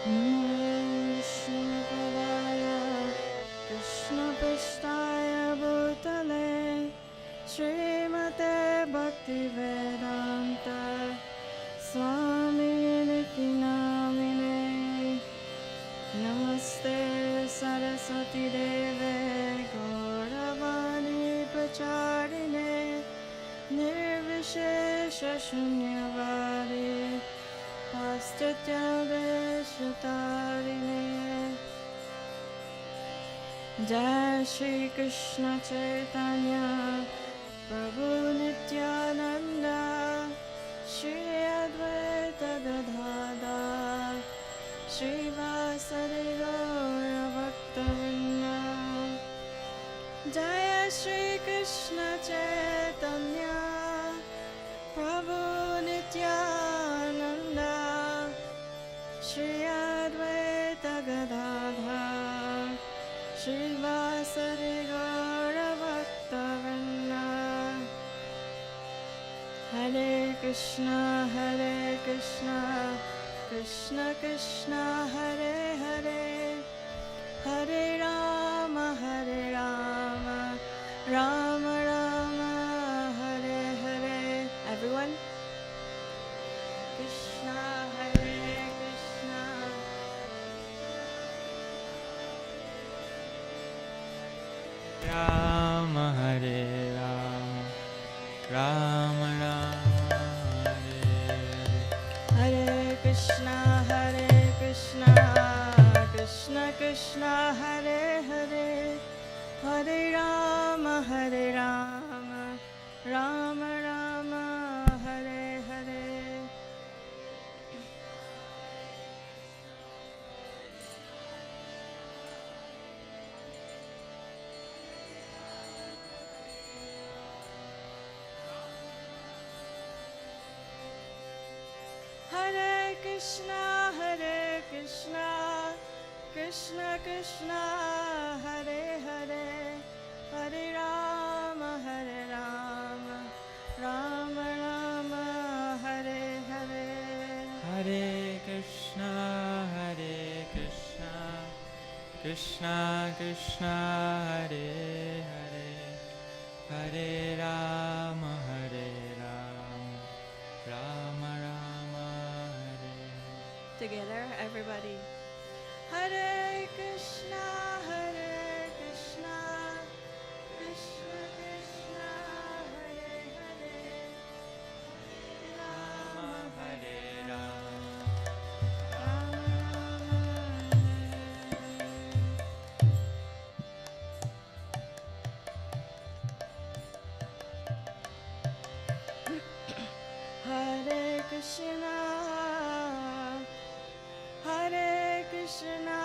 Vishnupadaya Krishna Prasthaya Bhutale Srimate Bhaktivedanta Swami Niti Namine Namaste Saraswati Deve Gauravani Pracharine Nirvishesha Shunyavadi Paschatya Veshatarine Jai Shri Krishna Chaitanya Prabhu Nityananda Shri Advaita Gadadhar Shri Vasari Gaura Bhaktavinda Jai Shri Krishna Chaitanya Prabhu Nityananda Shri Advaita Gadadhar Shri Vasari Gaura Bhaktavinda Hare Krishna Krishna Krishna Hare Hare Hare Rama Rama Rama Hare Hare. Everyone, Krishna Hare Krishna Rama Hare Rama Rama Rama Hare Krishna Krishna Krishna Hare Hare Hare Rama Rama Rama Hare Hare. Hare Krishna Krishna Krishna Hare Hare Hare Rama Rama Rama Hare Hare. Hare Krishna Krishna Krishna Hare Hare Hare Rama Rama Rama Hare. Together, everybody. Hare Krishna Krishna Krishna Hare Hare Rama Hare Rama Rama Hare Krishna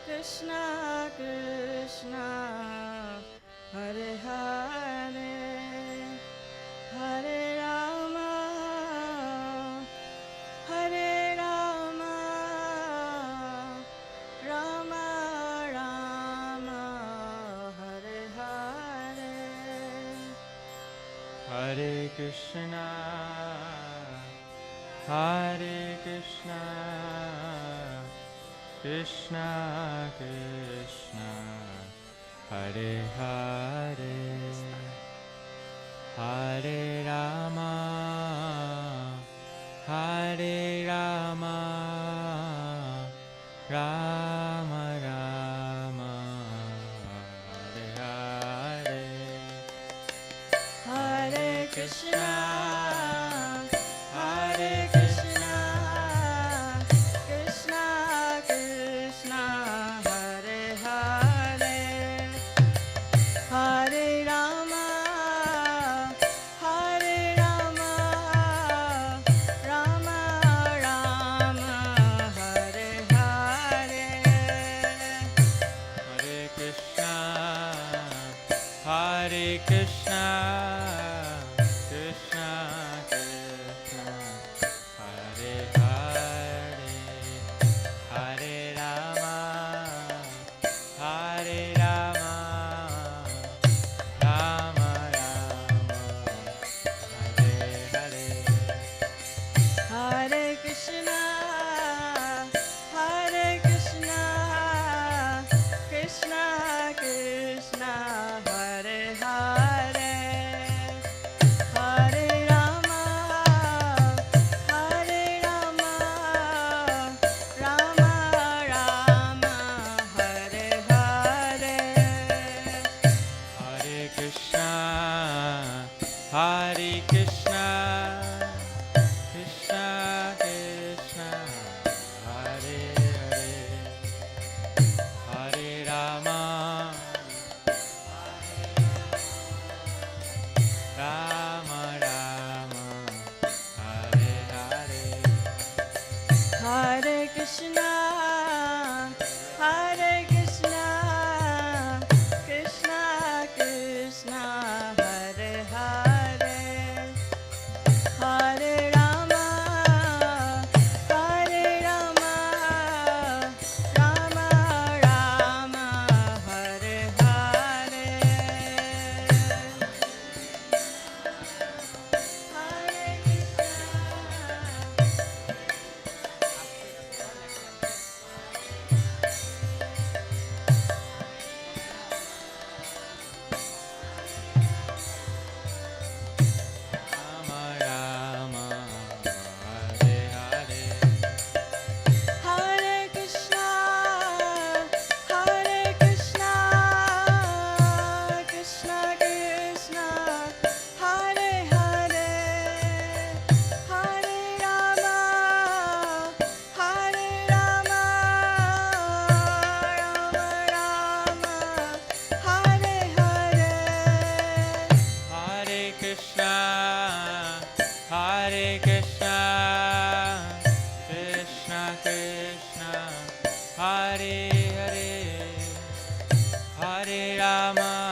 Krishna Krishna Hare Hare Hare Rama Rama Rama Hare Hare. Hare Krishna Krishna Krishna Hare Hare Hare Rama Rama Rama Hare Hare. Hare Krishna Krishna Krishna Hare Hare Hare Rama Rama Rama Hare Hare. Hare Krishna Krishna Krishna Hare Hare Hare Rama Rama Rama Hare Hare. Hare Krishna Rama,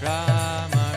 Rama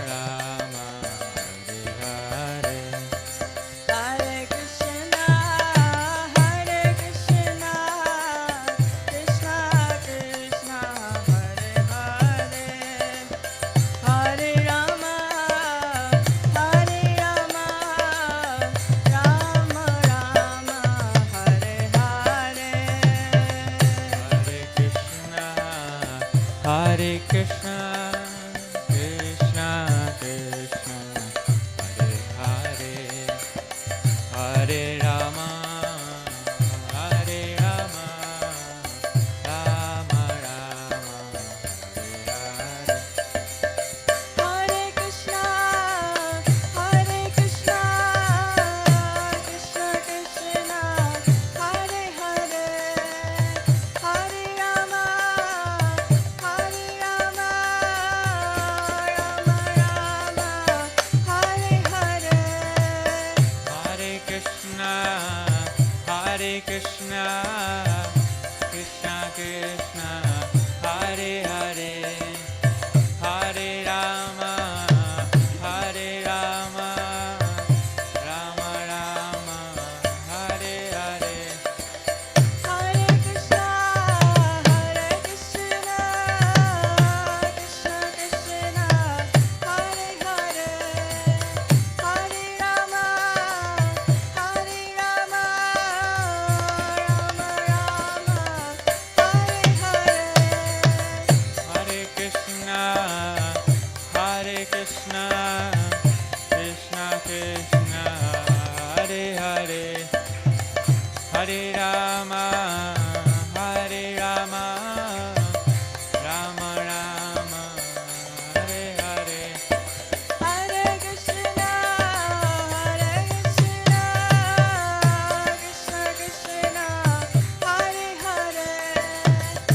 Krishna Krishna Hare Hare Hare Rama Hare Rama Rama Rama Hare Hare Hare Krishna, Hare Krishna, Krishna Krishna, Hare Hare, Hare Rama, Hare Rama, Rama Rama, Hare Hare. Hare Krishna Hare Krishna Krishna Krishna Hare Hare Hare Rama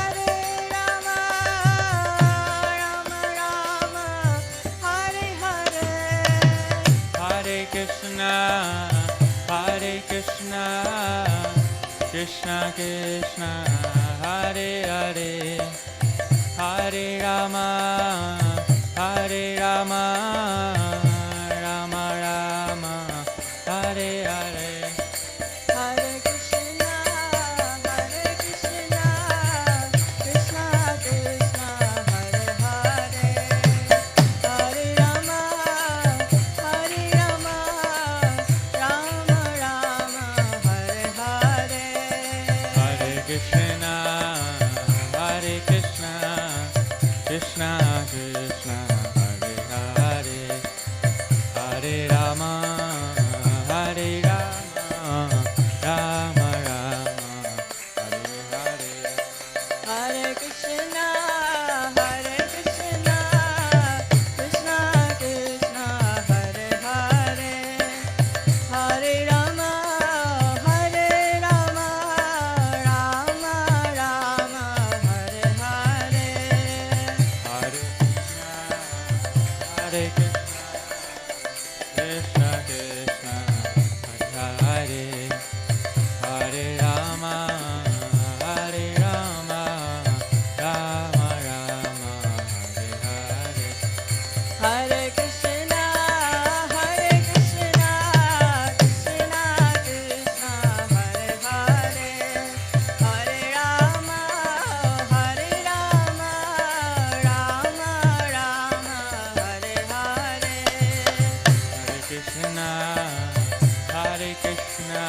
Hare Rama Rama Rama Hare Hare Hare Krishna, Hare Krishna, Krishna Krishna, Hare Hare, Hare Rama, Hare Rama, Rama Rama, Hare Hare. Hare Krishna Hare Krishna Krishna Krishna Hare Hare Hare Rama Hare Rama Rama Rama Hare Hare Hare Krishna, Hare Krishna, Krishna Krishna, Hare Hare, Hare Rama, Hare Rama, Rama Rama, Hare Hare. Hare Krishna Hare Krishna Krishna Krishna Hare Hare Hare Rama Hare Rama Rama Rama Hare Hare Hare Krishna, Hare Krishna, Krishna Krishna, Hare Hare, Hare Rama, Hare Rama, Rama Rama, Hare Hare. Hare Krishna Krishna Krishna Hare Hare Hare Rama Hare Rama Rama Rama Hare Hare Hare Krishna, Hare Krishna,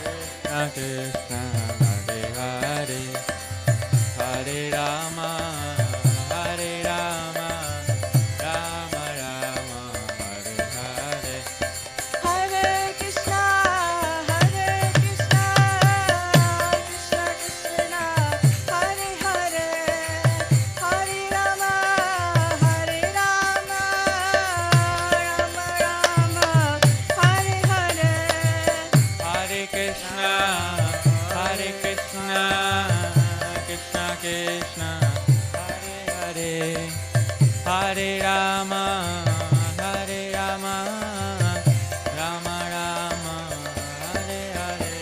Krishna Krishna, Hare Hare, Hare Rama, Hare Rama, Rama Rama, Hare Hare. Hare Krishna Hare Krishna Krishna Krishna Hare Hare Hare Rama Hare Rama Rama Rama Hare Hare Hare Krishna, Hare Krishna, Krishna Krishna, Hare Hare, Hare Rama, Hare Rama, Rama Rama, Hare Hare.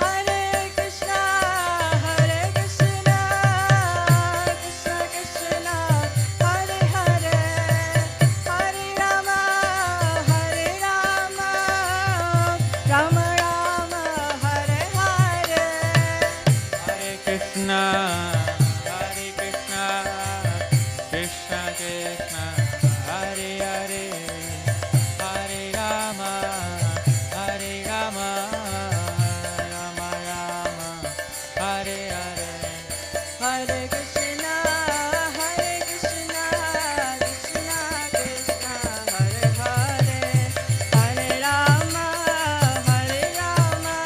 Hare Krishna Hare Krishna Krishna Krishna Hare Hare Hare Rama Hare Rama Rama Rama Hare Hare Hare Krishna, Hare Krishna, Krishna Krishna, Hare Hare, Hare Rama, Hare Rama, Rama Rama, Hare Hare. Hare Krishna Hare Krishna Krishna Krishna Hare Hare Hare Rama Hare Rama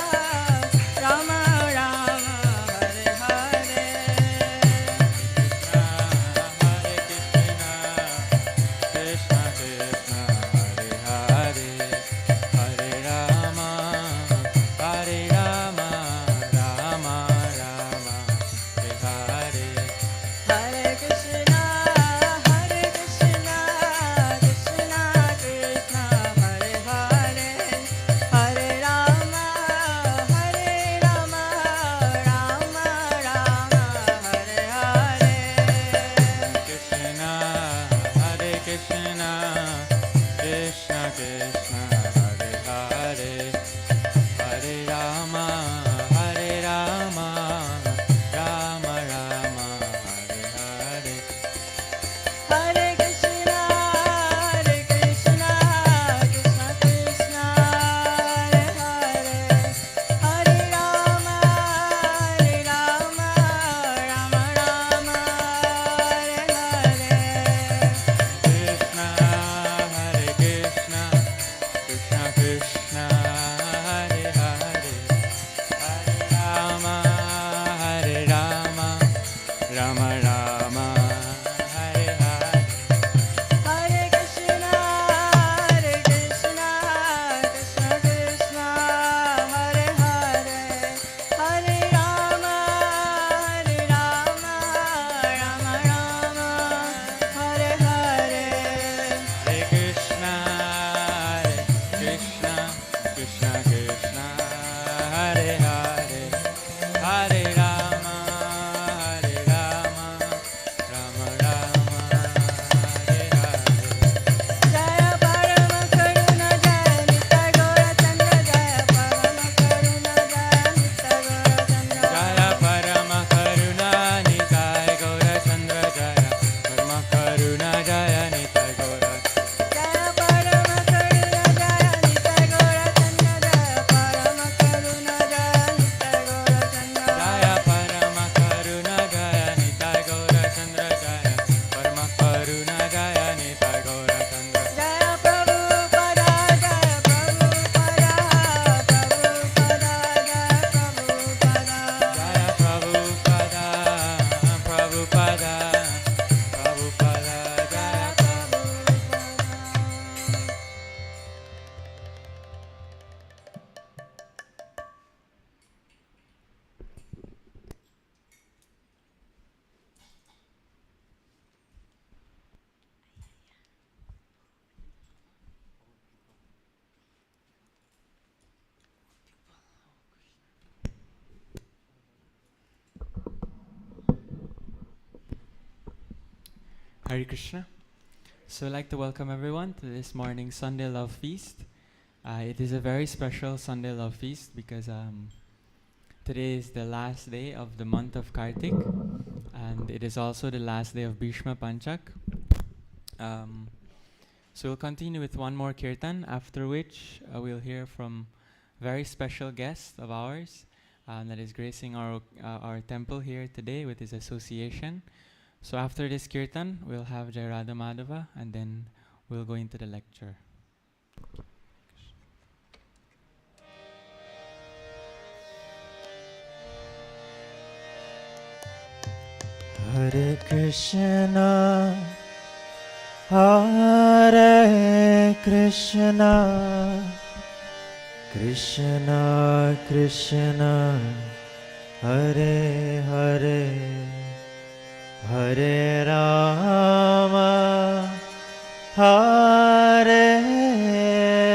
Rama Rama Hare Hare Hare Krishna, Hare Krishna, Krishna Krishna, Hare Hare, Hare Rama, Hare Rama, Rama Rama, Hare Hare. Hare Hare Krishna. So I'd like to welcome everyone to this morning's Sunday Love Feast. It is a very special Sunday Love Feast because today is the last day of the month of Kartik, and it is also the last day of Bhishma Panchak. So we'll continue with one more kirtan, after which we'll hear from a very special guest of ours that is gracing our temple here today with his association. So after this kirtan, we'll have Jai Radha Madhava, and then we'll go into the lecture. Hare Krishna, Hare Krishna, Krishna Krishna, Hare Hare, Hare Rama, Hare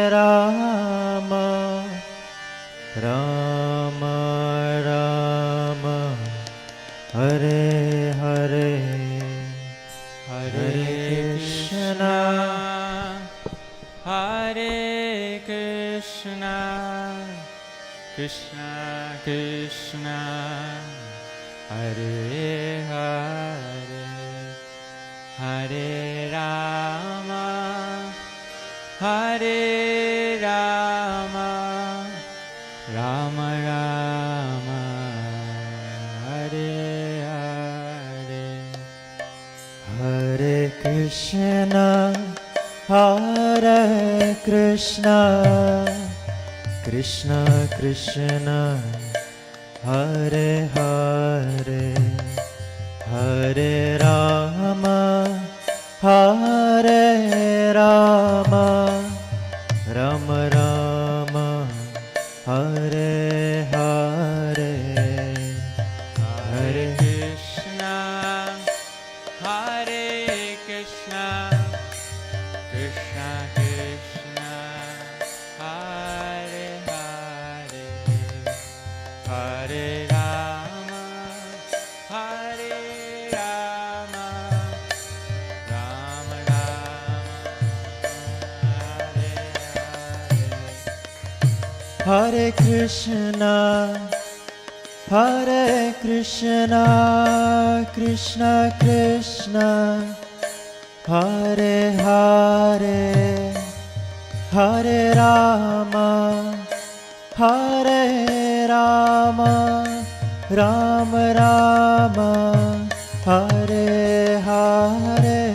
Rama, Rama Rama, Hare Hare, Hare Krishna, Hare Krishna, Krishna Krishna, Hare Hare, Hare Rama, Hare Rama, Rama Rama, Hare Hare. Hare Krishna, Hare Krishna, Krishna Krishna, Hare Hare, Hare Rama, Hare Rama, Rama Rama, Hare Hare, Hare Krishna, Hare Krishna, Krishna Krishna, Hare Hare, Hare Rama, Hare Rama, Rama Rama, Hare Hare. Hare Krishna, Hare Krishna, Krishna Krishna, Hare Hare, Hare Rama, Hare Rama, Rama Rama, Hare Hare. Hare Krishna, Hare Krishna, Krishna Krishna, Hare Hare, Hare Rama, Hare Rama, Rama Rama, Hare Hare.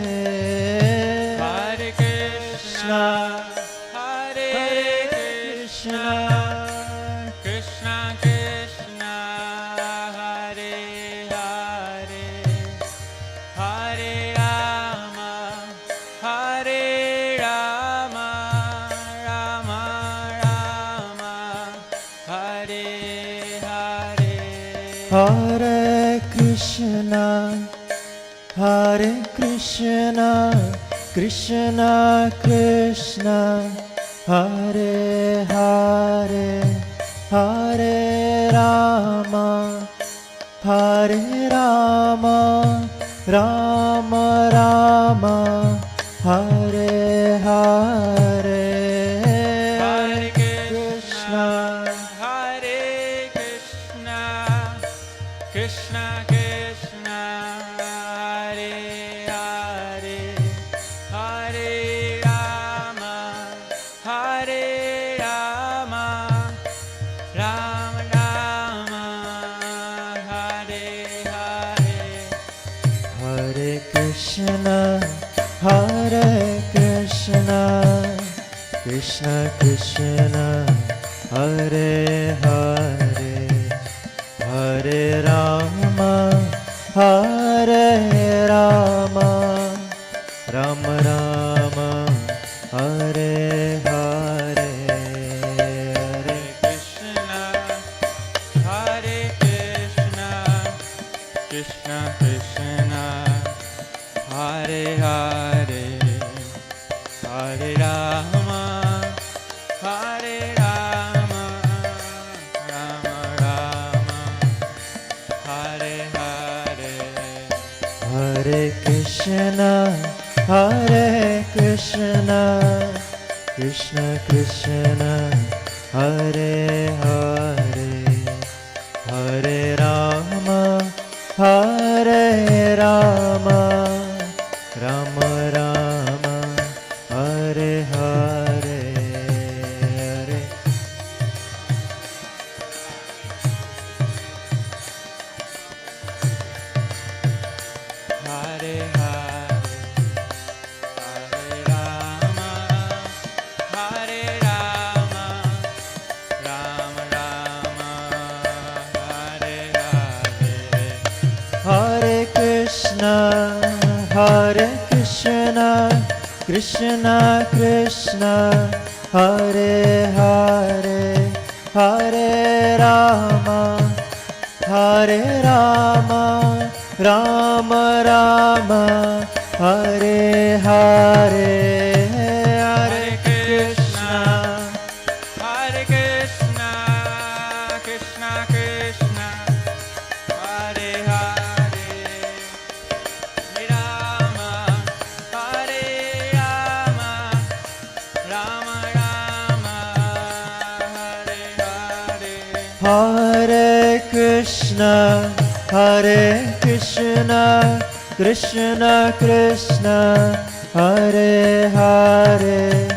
Hare Krishna, Hare Krishna, Krishna Krishna, Hare Hare, Hare Rama, Hare Rama, Rama Rama, Hare Hare. Hare Krishna, Hare Krishna, Krishna Krishna, Hare Hare, Hare Rama, Hare Rama, Rama Rama, Hare Hare. Hare Krishna, Hare Krishna, Krishna Krishna, Hare Hare, Hare Rama, Hare Rama, Rama Rama, Hare Hare. Hare Krishna, Hare Krishna, Krishna Krishna, Hare Hare, Hare Rama, Hare Rama, Rama Rama, Hare Hare. Hare Krishna. Krishna, Hare Krishna, Krishna Krishna, Hare Hare, Hare Rama, Hare Rama, Rama Rama, Hare Hare, Hare. Hare Hare, Hare Rama, Hare Rama, Rama Rama, Hare Hare. Hare Krishna, Krishna Krishna, Hare Hare, Hare Rama, Hare Rama, Rama Rama, Hare Hare, Hare Krishna, Hare Krishna, Krishna Krishna, Hare Hare,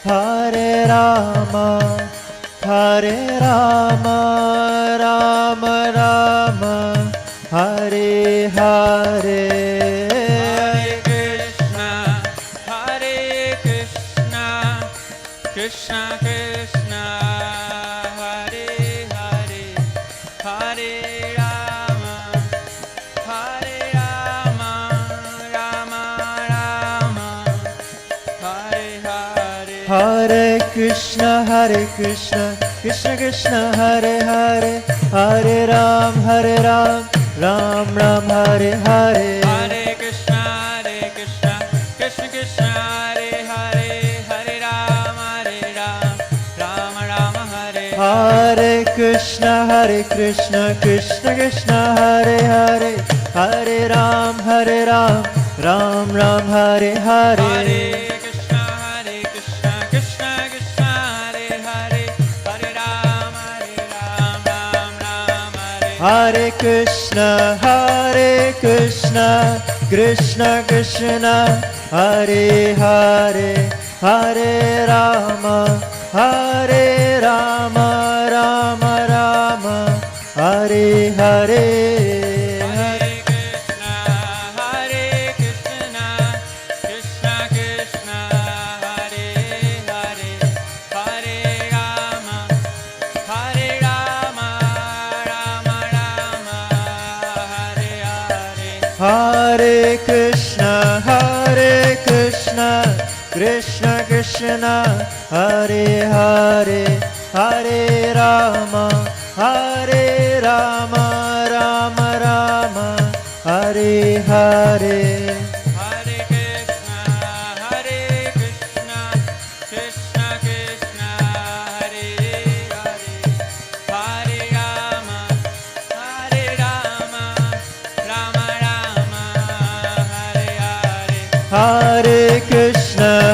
Hare Rama, Hare Rama, Rama Rama, Hare Hare. Hare Krishna, Krishna Krishna, Hare Hare, Hare Rama, Hare Rama, Rama Rama, Hare Hare, Hare Krishna, Krishna Krishna, Hare Hare, Hare Rama, Hare Rama, Rama Rama, Hare Hare. Hare Krishna, Krishna Krishna, Hare Hare, Hare Ram, Ram Ram, Hare Hare. Hare Krishna, Krishna Krishna, Hare Hare, Hare Rama, Rama Rama, Hare Hare Krishna, Krishna Krishna, Hare Hare, Hare Ram, Ram Ram, Hare Hare. Hare Krishna, Krishna Krishna, Hare Hare, Hare Rama, Ram Ram, Hare Hare Krishna, Krishna Krishna, Hare Hare, Hare Rama, Rama Rama, Hare Hare. Hare Krishna, Krishna Krishna, Hare Hare, Hare Rama, Rama Rama, Hare Hare. Hare Krishna, Krishna Krishna, Hare Hare, Hare Rama, Rama Rama, Hare Hare. Hare Krishna, Krishna Krishna, Hare Hare, Hare Rama, Rama Rama, Hare Hare.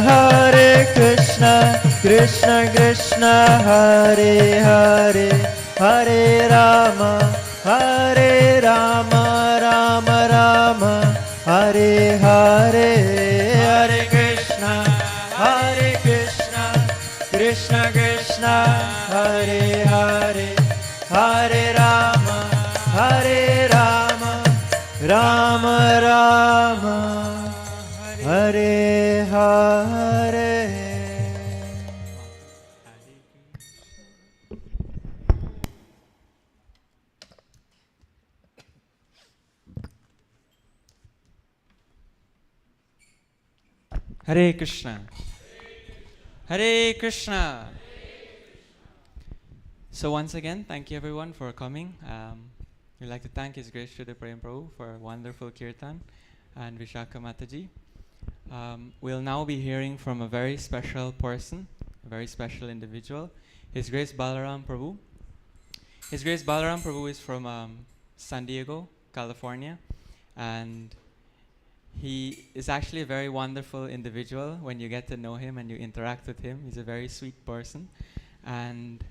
Hare Krishna, Krishna Krishna, Hare Hare, Hare Rama, Rama Rama, Hare Hare. Hare Krishna, Krishna Krishna, Hare Hare, Hare Rama, Rama Rama, Hare Hare. Hare Krishna. Hare Krishna. So once again, thank you everyone for coming. We'd like to thank His Grace Srila Balaram Prabhu for a wonderful kirtan and Vishaka Mataji. We'll now be hearing from a very special person, a very special individual, His Grace Balaram Prabhu. His Grace Balaram Prabhu is from San Diego, California, and He is actually a very wonderful individual when you get to know him and you interact with him. He's a very sweet person. And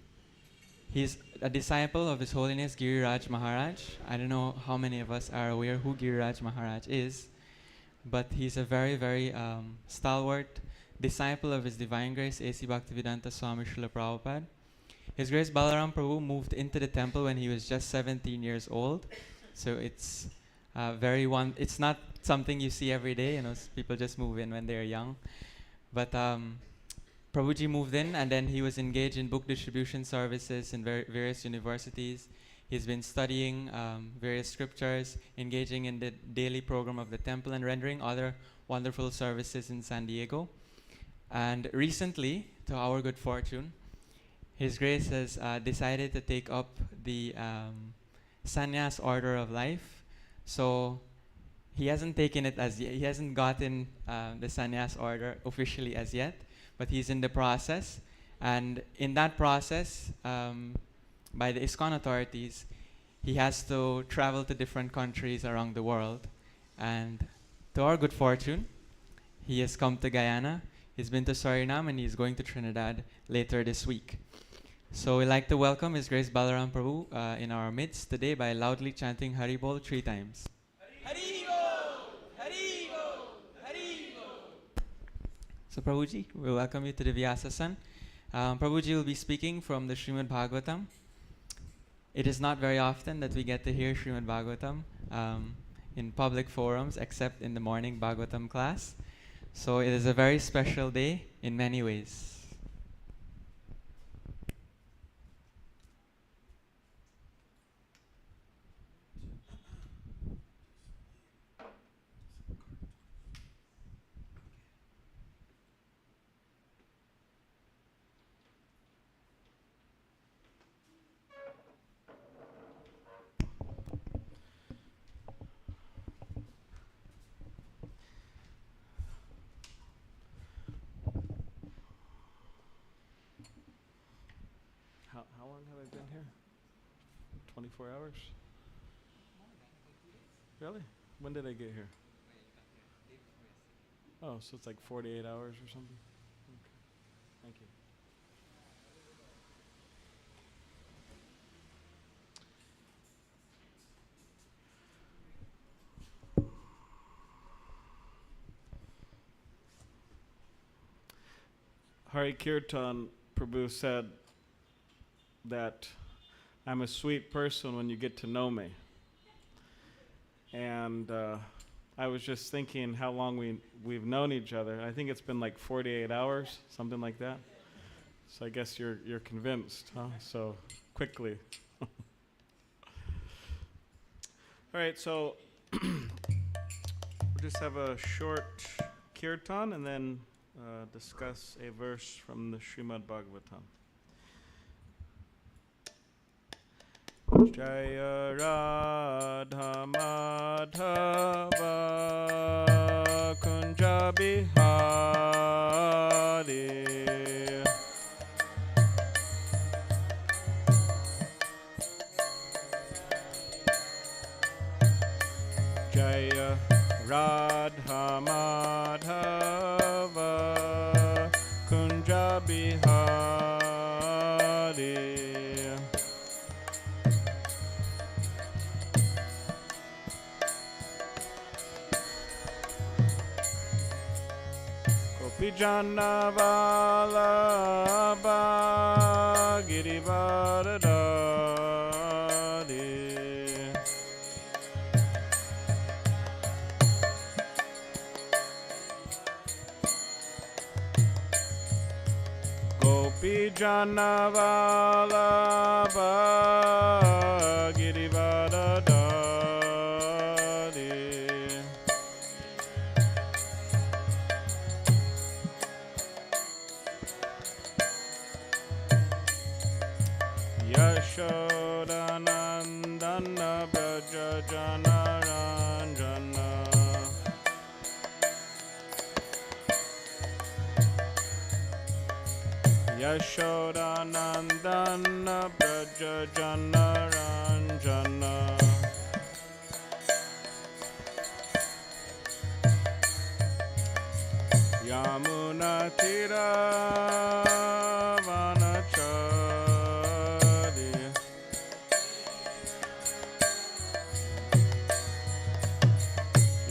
he's a disciple of His Holiness Giriraj Maharaj. I don't know how many of us are aware who Giriraj Maharaj is, but he's a very, very stalwart disciple of His Divine Grace A.C. Bhaktivedanta Swami Srila Prabhupada. His Grace Balaram Prabhu moved into the temple when he was just 17 years old. So it's it's not something you see every day, people just move in when they're young. But Prabhuji moved in, and then he was engaged in book distribution services in various universities. He's been studying various scriptures, engaging in the daily program of the temple, and rendering other wonderful services in San Diego. And recently, to our good fortune, His Grace has decided to take up the sannyas order of life. So he hasn't taken it as yet. He hasn't gotten the sannyas order officially as yet, but he's in the process. And in that process, by the ISKCON authorities, he has to travel to different countries around the world. And to our good fortune, he has come to Guyana. He's been to Suriname, and he's going to Trinidad later this week. So we'd like to welcome His Grace Balaram Prabhu in our midst today by loudly chanting Hari Bol 3 times. Hari Bol! Hari Bol! Hari Bol! So Prabhuji, we welcome you to the Vyasa-san. Prabhuji will be speaking from the Srimad Bhagavatam. It is not very often that we get to hear Srimad Bhagavatam in public forums, except in the morning Bhagavatam class. So it is a very special day in many ways. How long have I been here? 24 hours? Really? When did I get here? Oh, so it's like 48 hours or something? Okay. Thank you. Hari Kirtan Prabhu said that I'm a sweet person when you get to know me. And I was just thinking how long we've known each other. I think it's been like 48 hours, something like that. So I guess you're convinced, huh? So quickly. All right, so we'll just have a short kirtan and then discuss a verse from the Srimad Bhagavatam. Jaya Radha Madhava Kunja Bihari Jaya Radha Madhava Kunja Bihari Jana Vallabha Girivardhari Gopi Jana Vallabha Girivardhari Yashodanandana Braja Janaranjana Yashodanandana Braja Janaranjana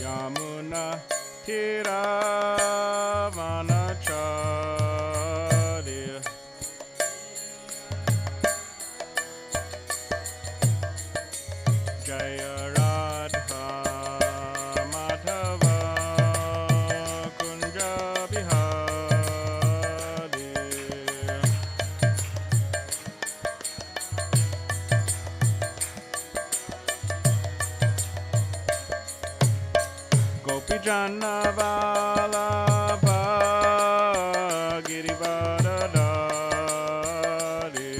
Yamuna Tiravanachari Jaya Radha Madhava Kunja Bihari Gopi Jana Vallabha Girivardhari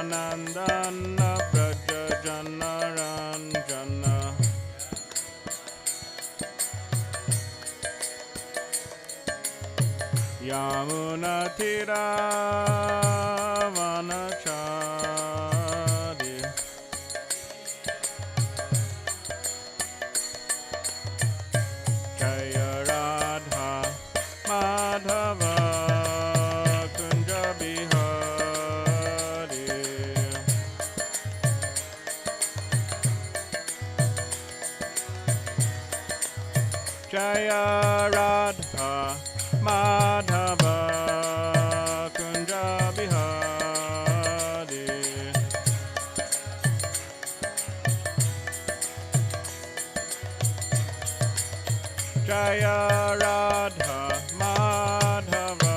Yashodanandana Braja Jana Ranjana Yamuna Tiravanachari Jaya Radha Madhava Kunja Bihari Jaya Radha Madhava Kunja Bihari Jaya Radha Madhava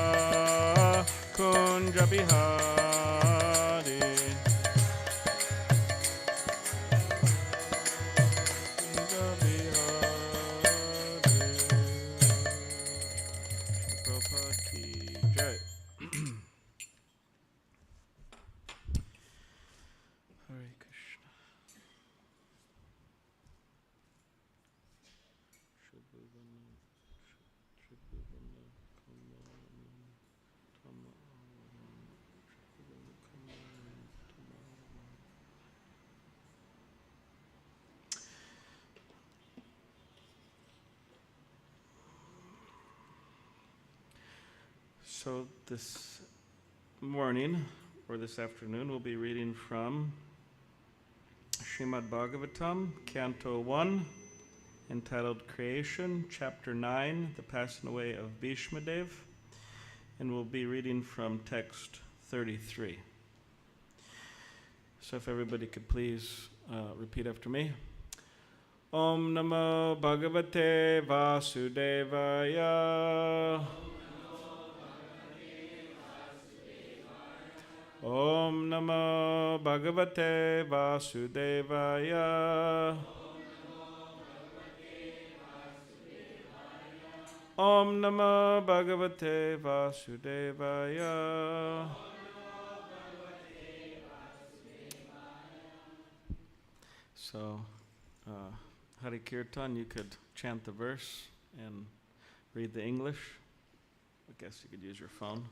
Kunja Bihari Kunja Bihari Prabhupada ki jai. Hare Krishna. Shubhavana, Shubhavana, Kamarana, Tamarana, Shubhavana, Kamarana, Tamarana. So this morning, or this afternoon, we'll be reading from Srimad Bhagavatam, Canto 1, entitled Creation, Chapter 9, The Passing Away of Bhishmadev, and we'll be reading from text 33. So if everybody could please repeat after me. Om Namo Bhagavate Vasudevaya. Om Namo Bhagavate Vasudevaya. Om Namo Bhagavate Vasudevaya. So, Hari Kirtan, you could chant the verse and read the English. I guess you could use your phone.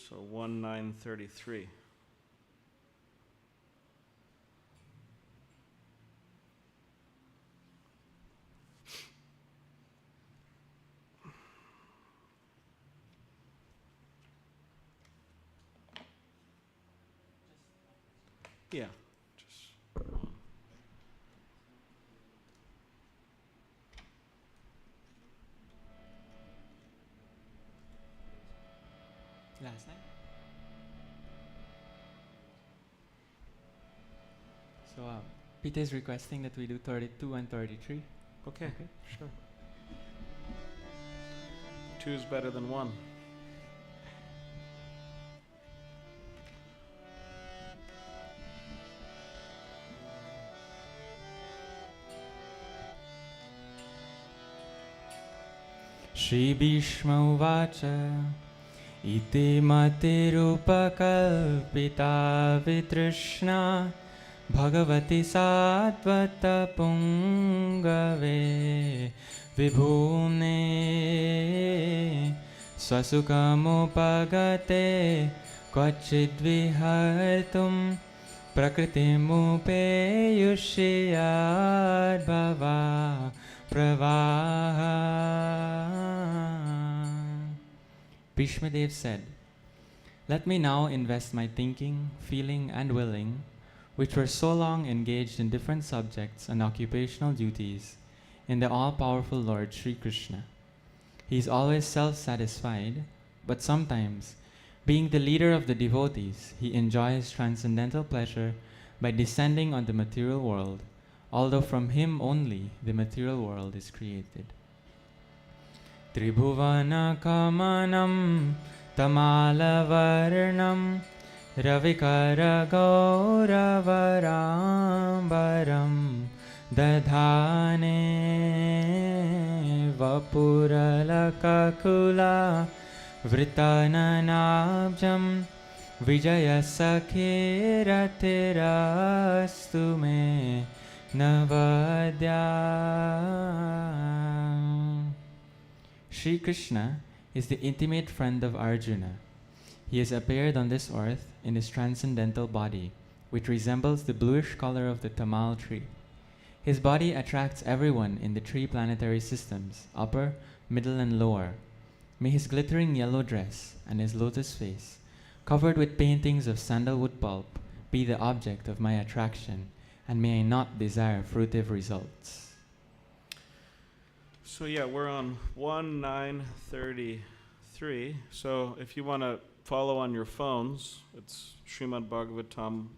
So 1933. Yeah, just Last night. So Peter is requesting that we do 32 and 33. okay, Okay. sure. 2 is better than 1. Shri Bhishma Uvacha Iti Matirupakalpita Vitrishna Bhagavati Satvata Pungave Vibhumne Swasukamupagate क्वचिद्विहर्तुं प्रकृतिमुपेयुष्याद्भवा प्रवाहा. Bhishma Dev said, "Let me now invest my thinking, feeling and willing, which were so long engaged in different subjects and occupational duties, in the all-powerful Lord Sri Krishna. He is always self-satisfied, but sometimes, being the leader of the devotees, he enjoys transcendental pleasure by descending on the material world, although from him only the material world is created." Tribhuvana kamanam tamalavarnam ravikara gauravarambaram dadhane vapuralakakula vritananabjam vijayasakhiratirastu me navadya. Sri Krishna is the intimate friend of Arjuna. He has appeared on this earth in his transcendental body, which resembles the bluish color of the tamal tree. His body attracts everyone in the three planetary systems, upper, middle and lower. May his glittering yellow dress and his lotus face, covered with paintings of sandalwood pulp, be the object of my attraction, and may I not desire fruitive results. So yeah, we're on 1933. So if you want to follow on your phones, it's Srimad Bhagavatam,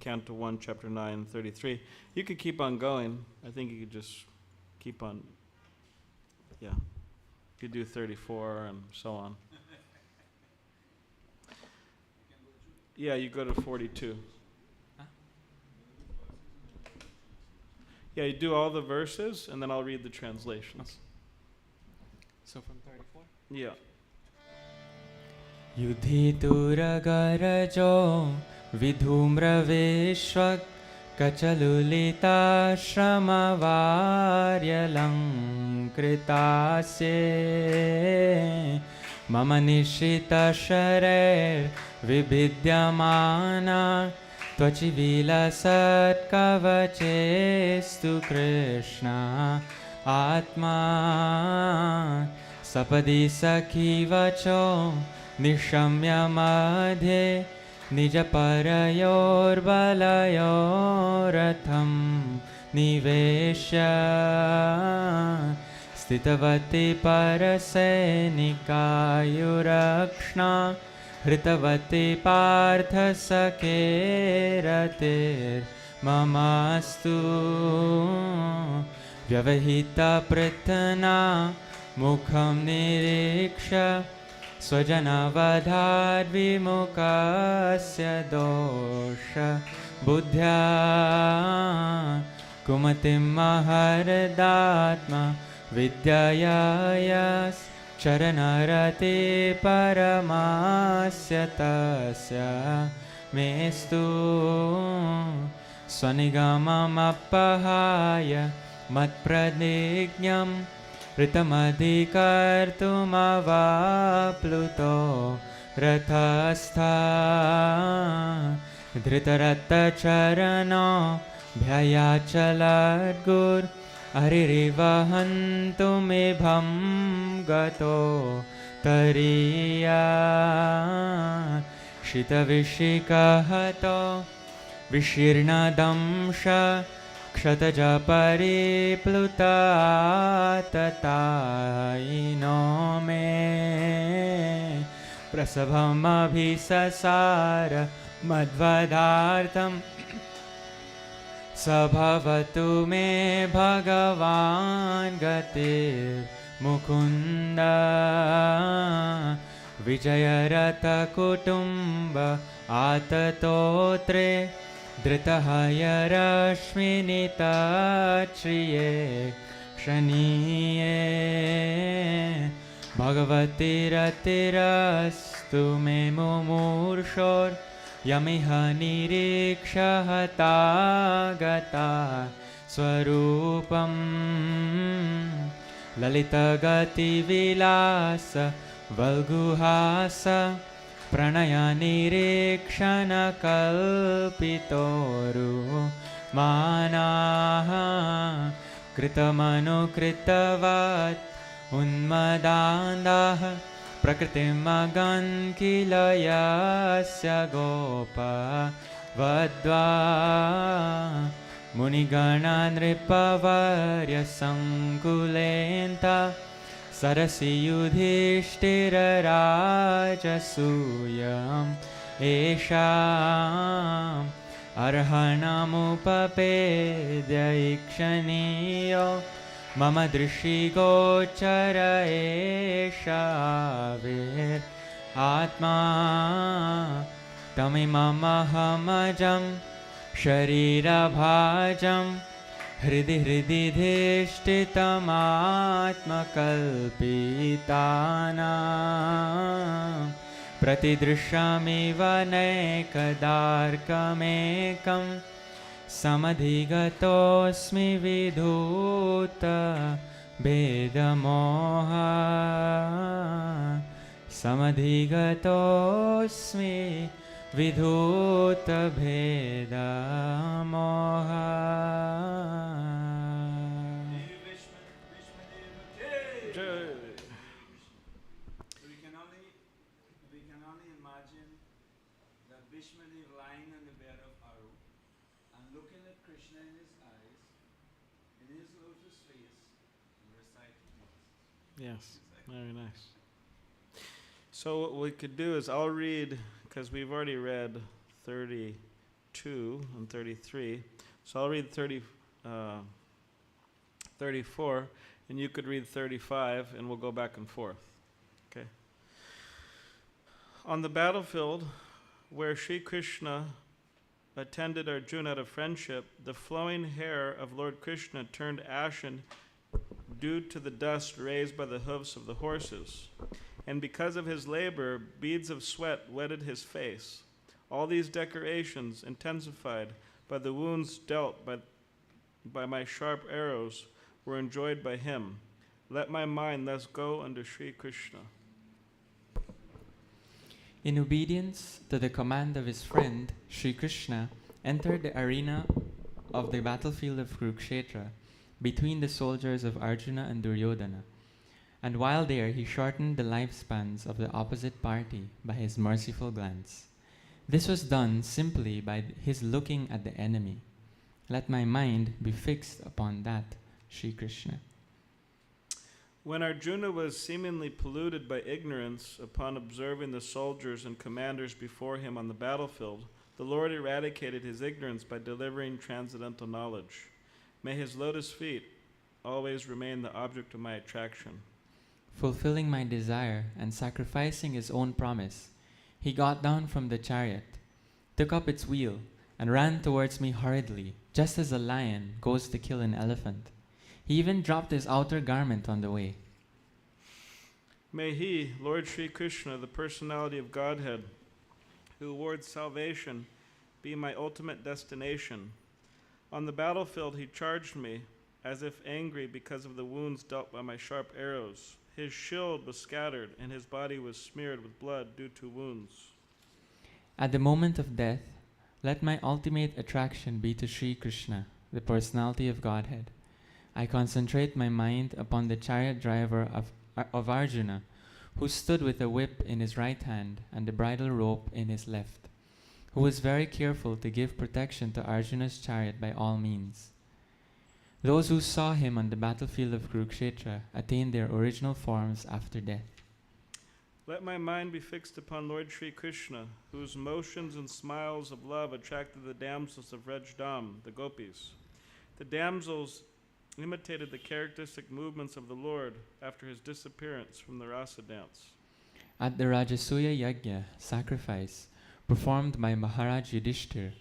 Canto 1, Chapter 9, 33. You could keep on going. I think you could just keep on, yeah. You could do 34 and so on. Yeah, you go to 42. Yeah, you do all the verses, and then I'll read the translations. So from 34? Yeah. Yudhituragarajo vidhumraveshvak kachalulita shramavaryalaಂ kritasye mama nishita sharer vibhidyamana Tvachivilasat kavachestu Krishna Atma Sapadi Sakhi Vacho Nishamya Madhe Nijaparayor Balayoratham Nivesha Stitavati Parasenikayurakshna Hritavati Partha Sakeratir Mamastu Vyavahita Pritana Mukham Niriksha Swajana Vadhad Vimukasya Dosha Buddhya Kumatim Mahardatma Vidyayayas Charanarati Paramasya Tasya Mestu Swanigamam Appahaya Matpradijñam Ritamadhikartum Avapluto Rathastha Dritaratta Charano Bhyayachaladgur Aririvahantu mebham gato tariya Shitavishikahato Vishirnadamsha Kshataja paripluta tataino me Prasabham abhisasara madvadartam Sabhavatu me Bhagavan gatir mukunda Vijayarata kutumba atatotre Dritahaya rashminita triye Shaniye Bhagavati ratirastu me mumurshor Yamiha nirikshahata gata swarupam Lalita gati vilasa valguhasa प्रणयनिरीक्षणकल्पितोरु मानाः कृतमनुकृतवत् उन्मदान्धः प्रकृतिमगन् किल यस्य गोपवद्वा मुनिगणा नृपवर्यसङ्कुलेन्त सरसि युधिष्ठिरराजसूयम् येषाम् अर्हणमुपपेद्य ईक्षणीयो मम दृष्टिगोचर एषाविरात्मा तमिममहमजं शरीरभाजं हृदि हृदि धिष्ठितमात्मकल्पितानां प्रतिदृश्यमिव नैकदार्कमेकं समधिगतोऽस्मि विधूत भेदमोह समधिगतोऽस्मि विधूत भेदमोह. We can only imagine that Bhishmadev lying on the bed of Aru and looking at Krishna in his eyes, in his lotus face, and reciting this. Yes, very nice. So what we could do is I'll read, because we've already read 32 and 33. So I'll read 34, and you could read 35, and we'll go back and forth. Okay. On the battlefield, where Sri Krishna attended Arjuna out of friendship, the flowing hair of Lord Krishna turned ashen due to the dust raised by the hoofs of the horses. And because of his labor, beads of sweat wetted his face. All these decorations, intensified by the wounds dealt by my sharp arrows, were enjoyed by him. Let my mind thus go unto Sri Krishna. In obedience to the command of his friend, Sri Krishna entered the arena of the battlefield of Kurukshetra between the soldiers of Arjuna and Duryodhana. And while there, he shortened the lifespans of the opposite party by his merciful glance. This was done simply by his looking at the enemy. Let my mind be fixed upon that, Sri Krishna. When Arjuna was seemingly polluted by ignorance upon observing the soldiers and commanders before him on the battlefield, the Lord eradicated his ignorance by delivering transcendental knowledge. May his lotus feet always remain the object of my attraction. Fulfilling my desire and sacrificing his own promise, he got down from the chariot, took up its wheel, and ran towards me hurriedly, just as a lion goes to kill an elephant. He even dropped his outer garment on the way. May he, Lord Sri Krishna, the personality of Godhead, who awards salvation, be my ultimate destination. On the battlefield he charged me, as if angry because of the wounds dealt by my sharp arrows. His shield was scattered, and his body was smeared with blood due to wounds. At the moment of death, let my ultimate attraction be to Sri Krishna, the personality of Godhead. I concentrate my mind upon the chariot driver of Arjuna, who stood with a whip in his right hand and the bridle rope in his left, who was very careful to give protection to Arjuna's chariot by all means. Those who saw him on the battlefield of Kurukshetra attained their original forms after death. Let my mind be fixed upon Lord Sri Krishna, whose motions and smiles of love attracted the damsels of Rajdam, the gopis. The damsels imitated the characteristic movements of the Lord after his disappearance from the rasa dance. At the Rajasuya Yajna sacrifice performed by Maharaj Yudhishthir,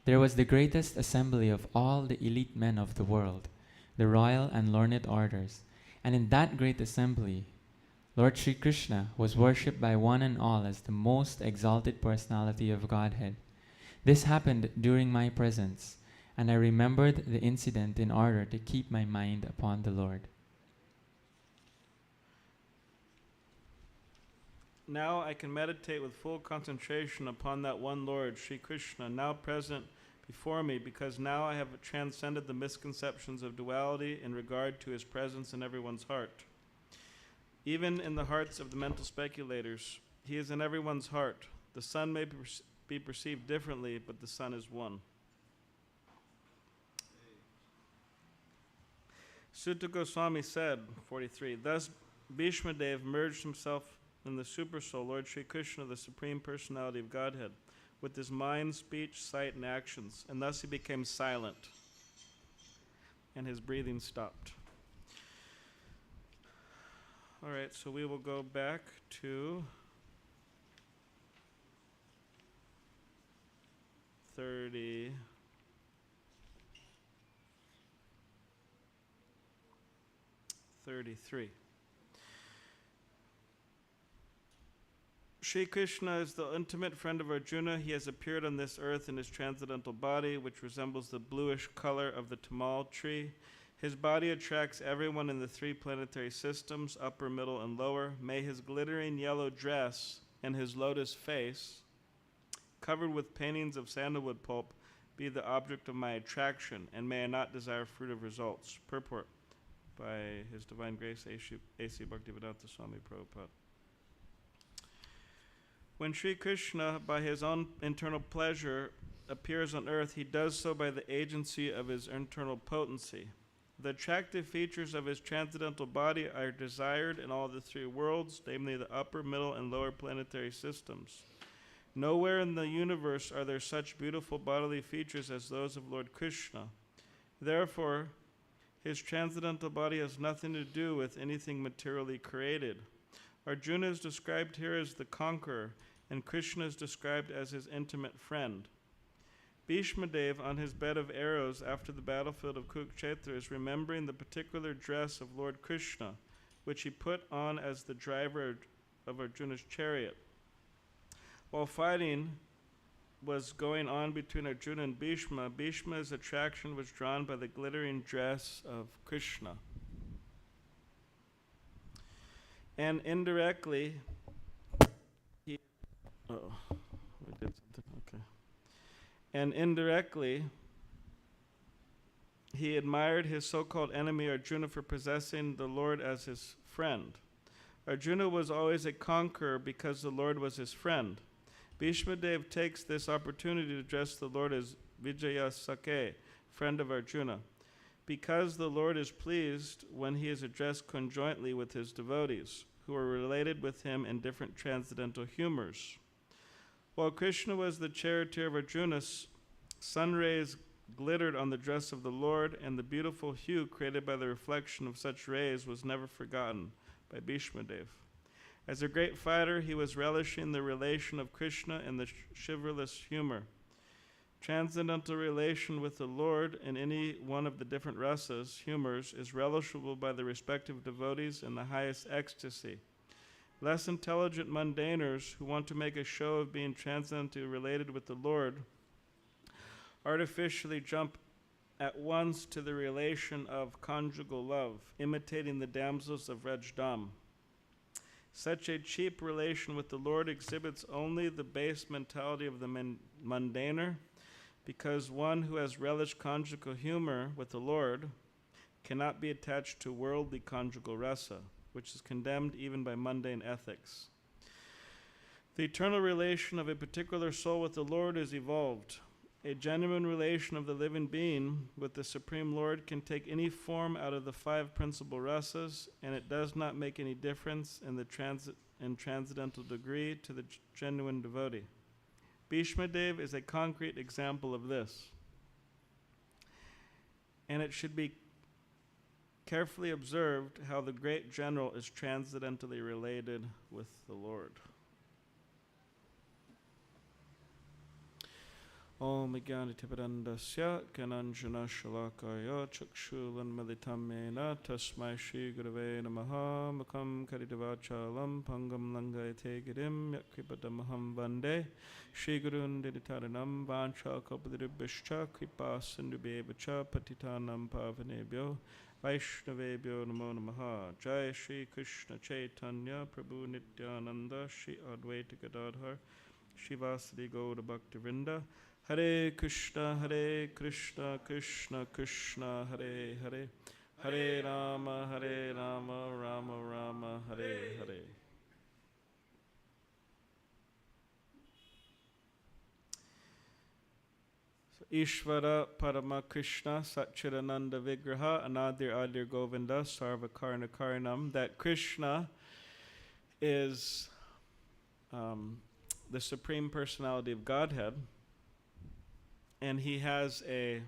there was the greatest assembly of all the elite men of the world, the royal and learned orders, and in that great assembly, Lord Sri Krishna was worshipped by one and all as the most exalted personality of Godhead. This happened during my presence, and I remembered the incident in order to keep my mind upon the Lord. Now I can meditate with full concentration upon that one Lord, Sri Krishna, now present before me, because now I have transcended the misconceptions of duality in regard to his presence in everyone's heart. Even in the hearts of the mental speculators, he is in everyone's heart. The sun may be perceived differently, but the sun is one. Sutta Goswami said, 43, thus Bhishma Dev merged himself in the Supersoul, Lord Sri Krishna, the Supreme Personality of Godhead, with his mind, speech, sight, and actions, and thus he became silent, and his breathing stopped. All right, so we will go back to 33. Sri Krishna is the intimate friend of Arjuna. He has appeared on this earth in his transcendental body, which resembles the bluish color of the tamal tree. His body attracts everyone in the three planetary systems, upper, middle, and lower. May his glittering yellow dress and his lotus face, covered with paintings of sandalwood pulp, be the object of my attraction, and may I not desire fruit of results. Purport by His Divine Grace A.C. Bhaktivedanta Swami Prabhupada. When Sri Krishna, by his own internal pleasure, appears on earth, he does so by the agency of his internal potency. The attractive features of his transcendental body are desired in all the three worlds, namely the upper, middle, and lower planetary systems. Nowhere in the universe are there such beautiful bodily features as those of Lord Krishna. Therefore, his transcendental body has nothing to do with anything materially created. Arjuna is described here as the conqueror, and Krishna is described as his intimate friend. Bhishma Dev, on his bed of arrows after the battlefield of Kurukshetra, is remembering the particular dress of Lord Krishna, which he put on as the driver of Arjuna's chariot. While fighting was going on between Arjuna and Bhishma, Bhishma's attraction was drawn by the glittering dress of Krishna. And indirectly, he admired his so-called enemy Arjuna for possessing the Lord as his friend. Arjuna was always a conqueror because the Lord was his friend. Bhishma Dev takes this opportunity to address the Lord as Vijaya Sakhe, friend of Arjuna, because the Lord is pleased when he is addressed conjointly with his devotees, who are related with him in different transcendental humors. While Krishna was the charioteer of Arjuna, sun rays glittered on the dress of the Lord, and the beautiful hue created by the reflection of such rays was never forgotten by Bhishma Dev. As a great fighter, he was relishing the relation of Krishna in the chivalrous humor. Transcendental relation with the Lord in any one of the different rasas, humors, is relishable by the respective devotees in the highest ecstasy. Less intelligent mundaners who want to make a show of being transcendently related with the Lord artificially jump at once to the relation of conjugal love, imitating the damsels of Rajdam. Such a cheap relation with the Lord exhibits only the base mentality of the mundaner, because one who has relished conjugal humor with the Lord cannot be attached to worldly conjugal rasa, which is condemned even by mundane ethics. The eternal relation of a particular soul with the Lord is evolved. A genuine relation of the living being with the Supreme Lord can take any form out of the five principal rasas, and it does not make any difference in the transcendental degree to the genuine devotee. Bhishma Dev is a concrete example of this, and it should be carefully observed how the great general is transcendentally related with the Lord. Om Jnanatipadandasya Kananjana Shalakaya Chakshulan Militamena Tasmai Shri Gurave Namaha Makam Karidavachalam Pangam Langayate Girim Yakripadamaham Vande Shri Gurun Diditaranam Vancha Kapadiribhishcha Kripa Sindhubevacha Patitanam Pavanebhyo Vaishnavebhyo Namo Namaha. Jai Shri Krishna Chaitanya Prabhu Nityananda Shri Advaita Gadadhar Shivasadi Gaura Bhaktivinoda. Hare Krishna Krishna Krishna Hare Hare, Hare Rama Rama Rama Hare Hare. So Ishvara Parama Krishna Satchidananda Vigraha Anadir Adir Govinda Sarvakarna Karanam. That Krishna is the Supreme Personality of Godhead, and he has a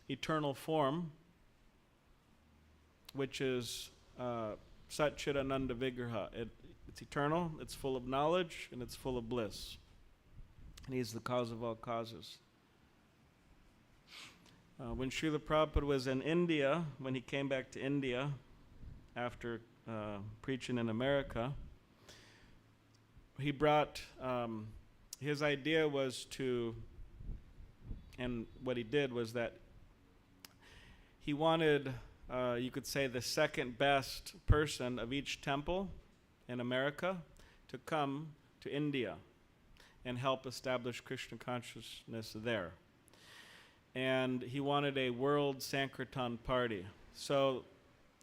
eternal form, which is Satchidananda Vigraha. It's eternal, it's full of knowledge, and it's full of bliss. And he's the cause of all causes. When Srila Prabhupada was in India, when he came back to India after preaching in America, he brought, his idea was to, and what he did was that he wanted, you could say, the second best person of each temple in America to come to India and help establish Krishna consciousness there. And he wanted a world Sankirtan party. So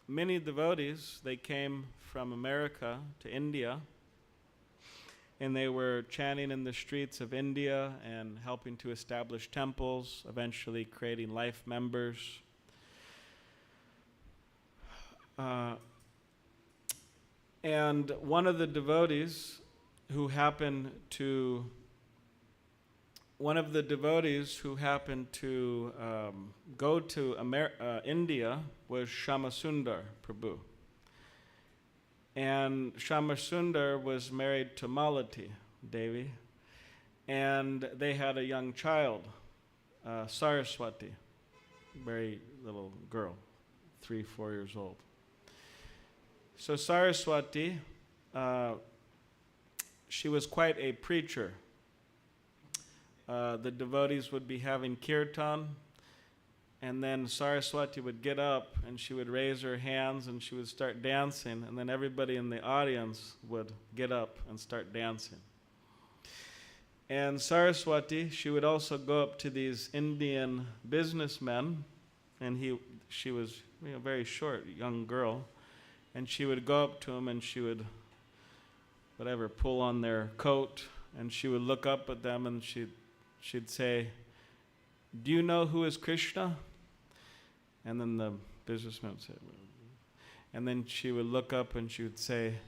many devotees, they came from America to India, and they were chanting in the streets of India and helping to establish temples, eventually creating life members. And one of the devotees who happened to go to India was Shyamasundar Prabhu. And Shyamasundar was married to Malati Devi, and they had a young child, Saraswati, very little girl, 3-4 years old. So Saraswati, she was quite a preacher. The devotees would be having kirtan, and then Saraswati would get up and she would raise her hands and she would start dancing, and then everybody in the audience would get up and start dancing. And Saraswati, she would also go up to these Indian businessmen, and she was a very short young girl, and she would go up to them and she would pull on their coat, and she would look up at them and she'd say, "Do you know who is Krishna?" And then the businessman would say, and then she would look up and she would say,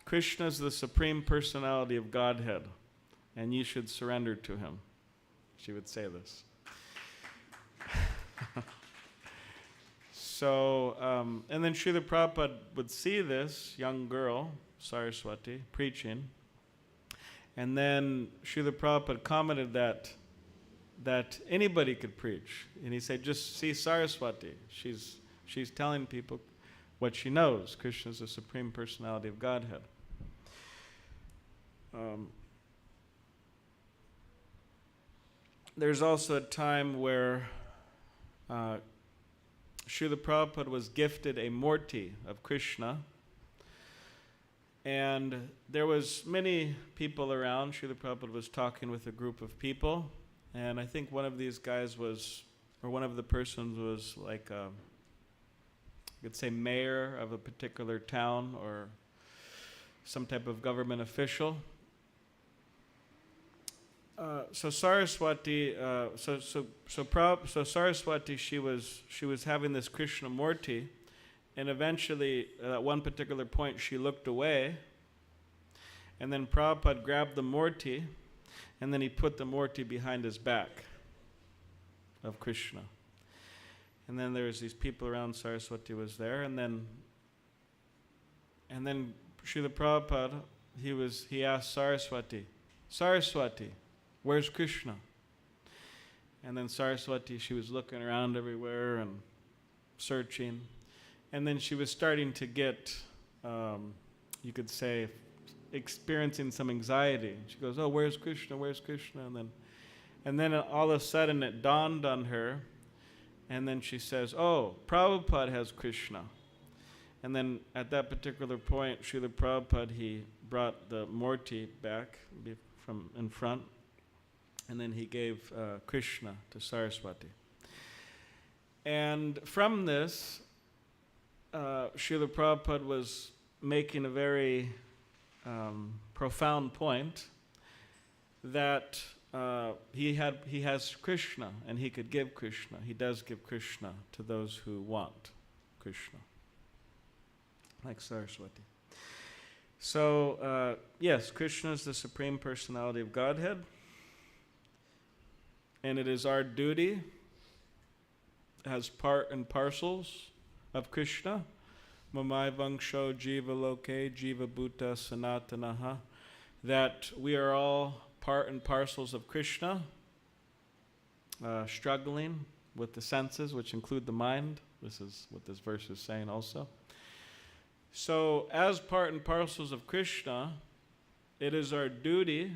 "Krishna is the Supreme Personality of Godhead, and you should surrender to him." She would say this. So, and then Srila Prabhupada would see this young girl, Saraswati, preaching, and then Srila Prabhupada commented that anybody could preach. And he said, just see Saraswati. She's telling people what she knows. Krishna is the Supreme Personality of Godhead. There's also a time where Srila Prabhupada was gifted a murti of Krishna. And there was many people around. Srila Prabhupada was talking with a group of people. And I think one of these guys one of the persons was like you could say mayor of a particular town or some type of government official. So Saraswati, Saraswati, she was having this Krishna murti, and eventually at one particular point she looked away, and then Prabhupada grabbed the murti, and then he put the murti behind his back of Krishna. And then there was these people around. Saraswati was there, and then Srila Prabhupada, he asked Saraswati, "Saraswati, where's Krishna?" And then Saraswati, she was looking around everywhere and searching. And then she was starting to get, you could say, experiencing some anxiety. She goes, "Oh, where's Krishna? Where's Krishna?" And then all of a sudden it dawned on her And then she says, oh, Prabhupada has Krishna. And then at that particular point, Srila Prabhupada, he brought the Murti back from in front. And then he gave Krishna to Saraswati. And from this, Srila Prabhupada was making a very profound point that he has Krishna and he could give Krishna. He does give Krishna to those who want Krishna, like Saraswati. So, yes, Krishna is the Supreme Personality of Godhead. And it is our duty as part and parcels of Krishna. Mamai Vangsho Jiva Loke Jiva Bhuta Sanatanaha. That we are all part and parcels of Krishna, struggling with the senses, which include the mind. This is what this verse is saying also. So, as part and parcels of Krishna, it is our duty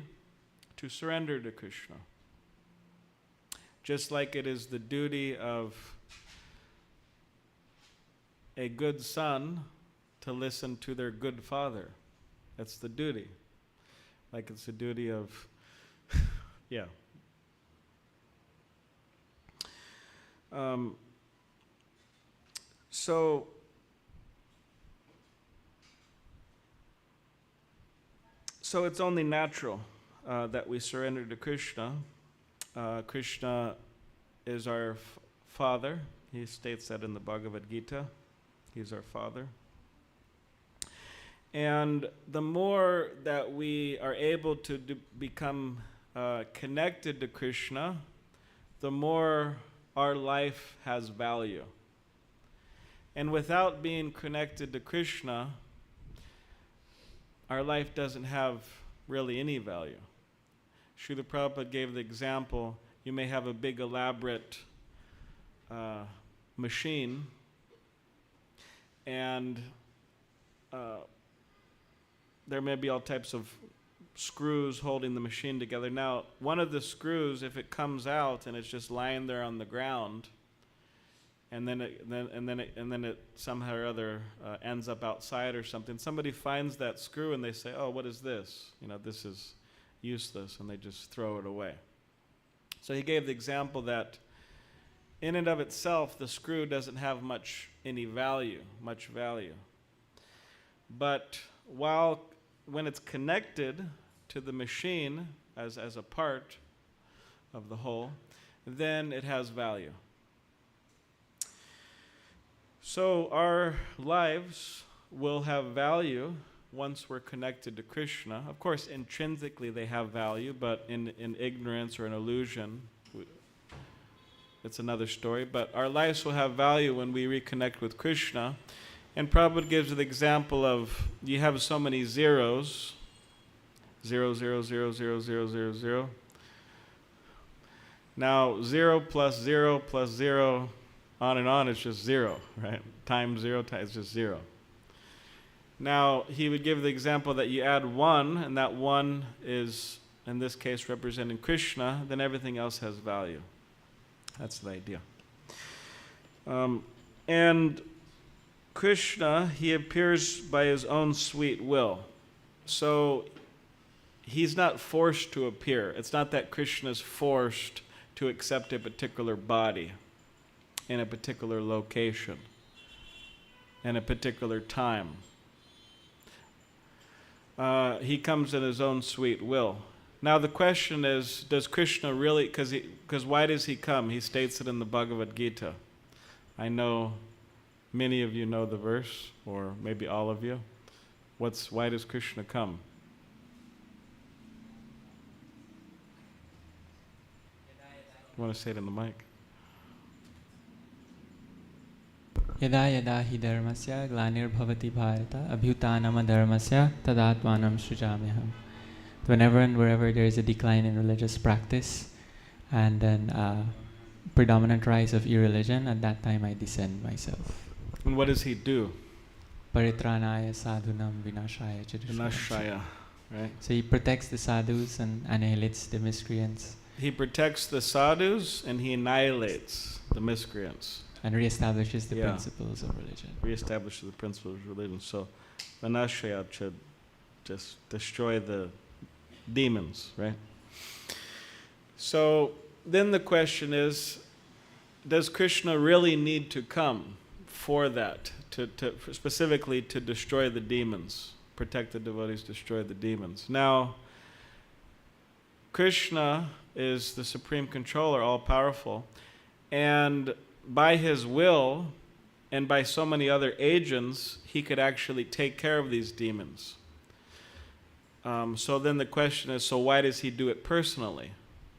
to surrender to Krishna. Just like it is the duty of a good son to listen to their good father. That's the duty. Like it's the duty of, yeah. So it's only natural that we surrender to Krishna. Krishna is our father. He states that in the Bhagavad Gita. He's our father. And the more that we are able to become connected to Krishna, the more our life has value. And without being connected to Krishna, our life doesn't have really any value. Srila Prabhupada gave the example, you may have a big elaborate machine, and there may be all types of screws holding the machine together. Now, one of the screws, if it comes out and it's just lying there on the ground, and then it somehow or other ends up outside or something, somebody finds that screw and they say, oh, what is this? This is useless, and they just throw it away. So he gave the example that in and of itself, the screw doesn't have much value. But when it's connected to the machine as a part of the whole, then it has value. So our lives will have value once we're connected to Krishna. Of course, intrinsically they have value, but in ignorance or an illusion, it's another story. But our lives will have value when we reconnect with Krishna. And Prabhupada gives the example of, you have so many zeros, 0, 0, 0, 0, 0, 0, 0. Now, 0 plus 0 plus 0, on and on, it's just 0, right? Times 0, it's just 0. Now, he would give the example that you add 1, and that 1 is, in this case, representing Krishna, then everything else has value. That's the idea. And Krishna, he appears by his own sweet will. So he's not forced to appear. It's not that Krishna is forced to accept a particular body in a particular location, in a particular time. He comes in his own sweet will. Now the question is, does Krishna really, because why does he come? He states it in the Bhagavad Gita. I know many of you know the verse, or maybe all of you. Why does Krishna come? You want to say it in the mic? Yada yada hi dharmasya glanir-bhavati bharata abhyutanam adharmasya tadatmanam srijamyaham. Whenever and wherever there is a decline in religious practice and then predominant rise of irreligion, at that time I descend myself. And what does he do? Paritranaya sadhunam vinashaya Vinashaya, right? So he protects the sadhus and annihilates the miscreants. He protects the sadhus and he annihilates the miscreants. And reestablishes the Yeah. principles of religion. Reestablishes the principles of religion. So Vinashaya should just destroy the demons, right? So then the question is, does Krishna really need to come for that, to specifically to destroy the demons, protect the devotees, destroy the demons? Now, Krishna is the supreme controller, all-powerful, and by his will and by so many other agents, he could actually take care of these demons. So then the question is, so why does he do it personally?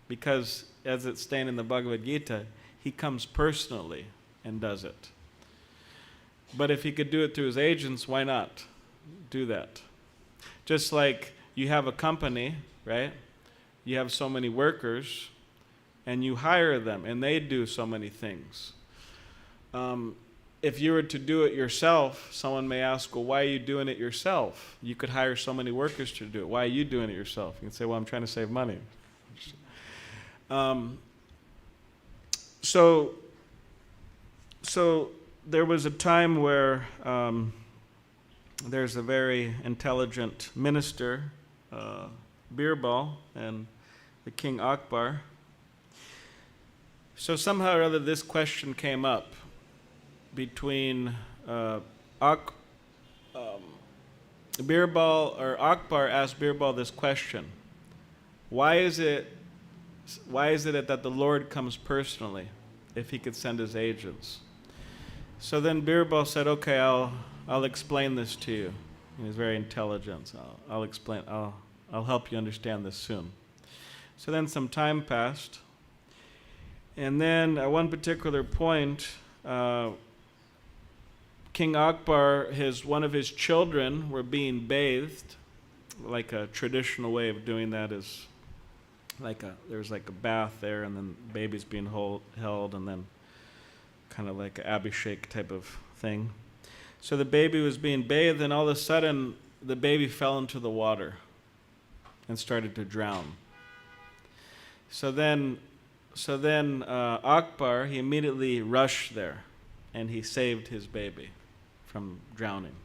Because as it's stated in the Bhagavad Gita, he comes personally and does it. But if he could do it through his agents, why not do that? Just like you have a company, right? You have so many workers, and you hire them, and they do so many things. If you were to do it yourself, someone may ask, well, why are you doing it yourself? You could hire so many workers to do it. Why are you doing it yourself? You can say, well, I'm trying to save money. So there was a time where there's a very intelligent minister, Birbal, and the King Akbar. So somehow or other this question came up between Birbal, or Akbar asked Birbal this question: why is it that the Lord comes personally if he could send his agents? So then Birbal said, okay, I'll explain this to you. He was very intelligent, so I'll explain, I'll help you understand this soon. So then some time passed, and then at one particular point, King Akbar, one of his children were being bathed. Like a traditional way of doing that is there's like a bath there, and then baby's being held, and then kind of like an Abhishek type of thing. So the baby was being bathed, and all of a sudden the baby fell into the water and started to drown. So then Akbar, he immediately rushed there, and he saved his baby from drowning.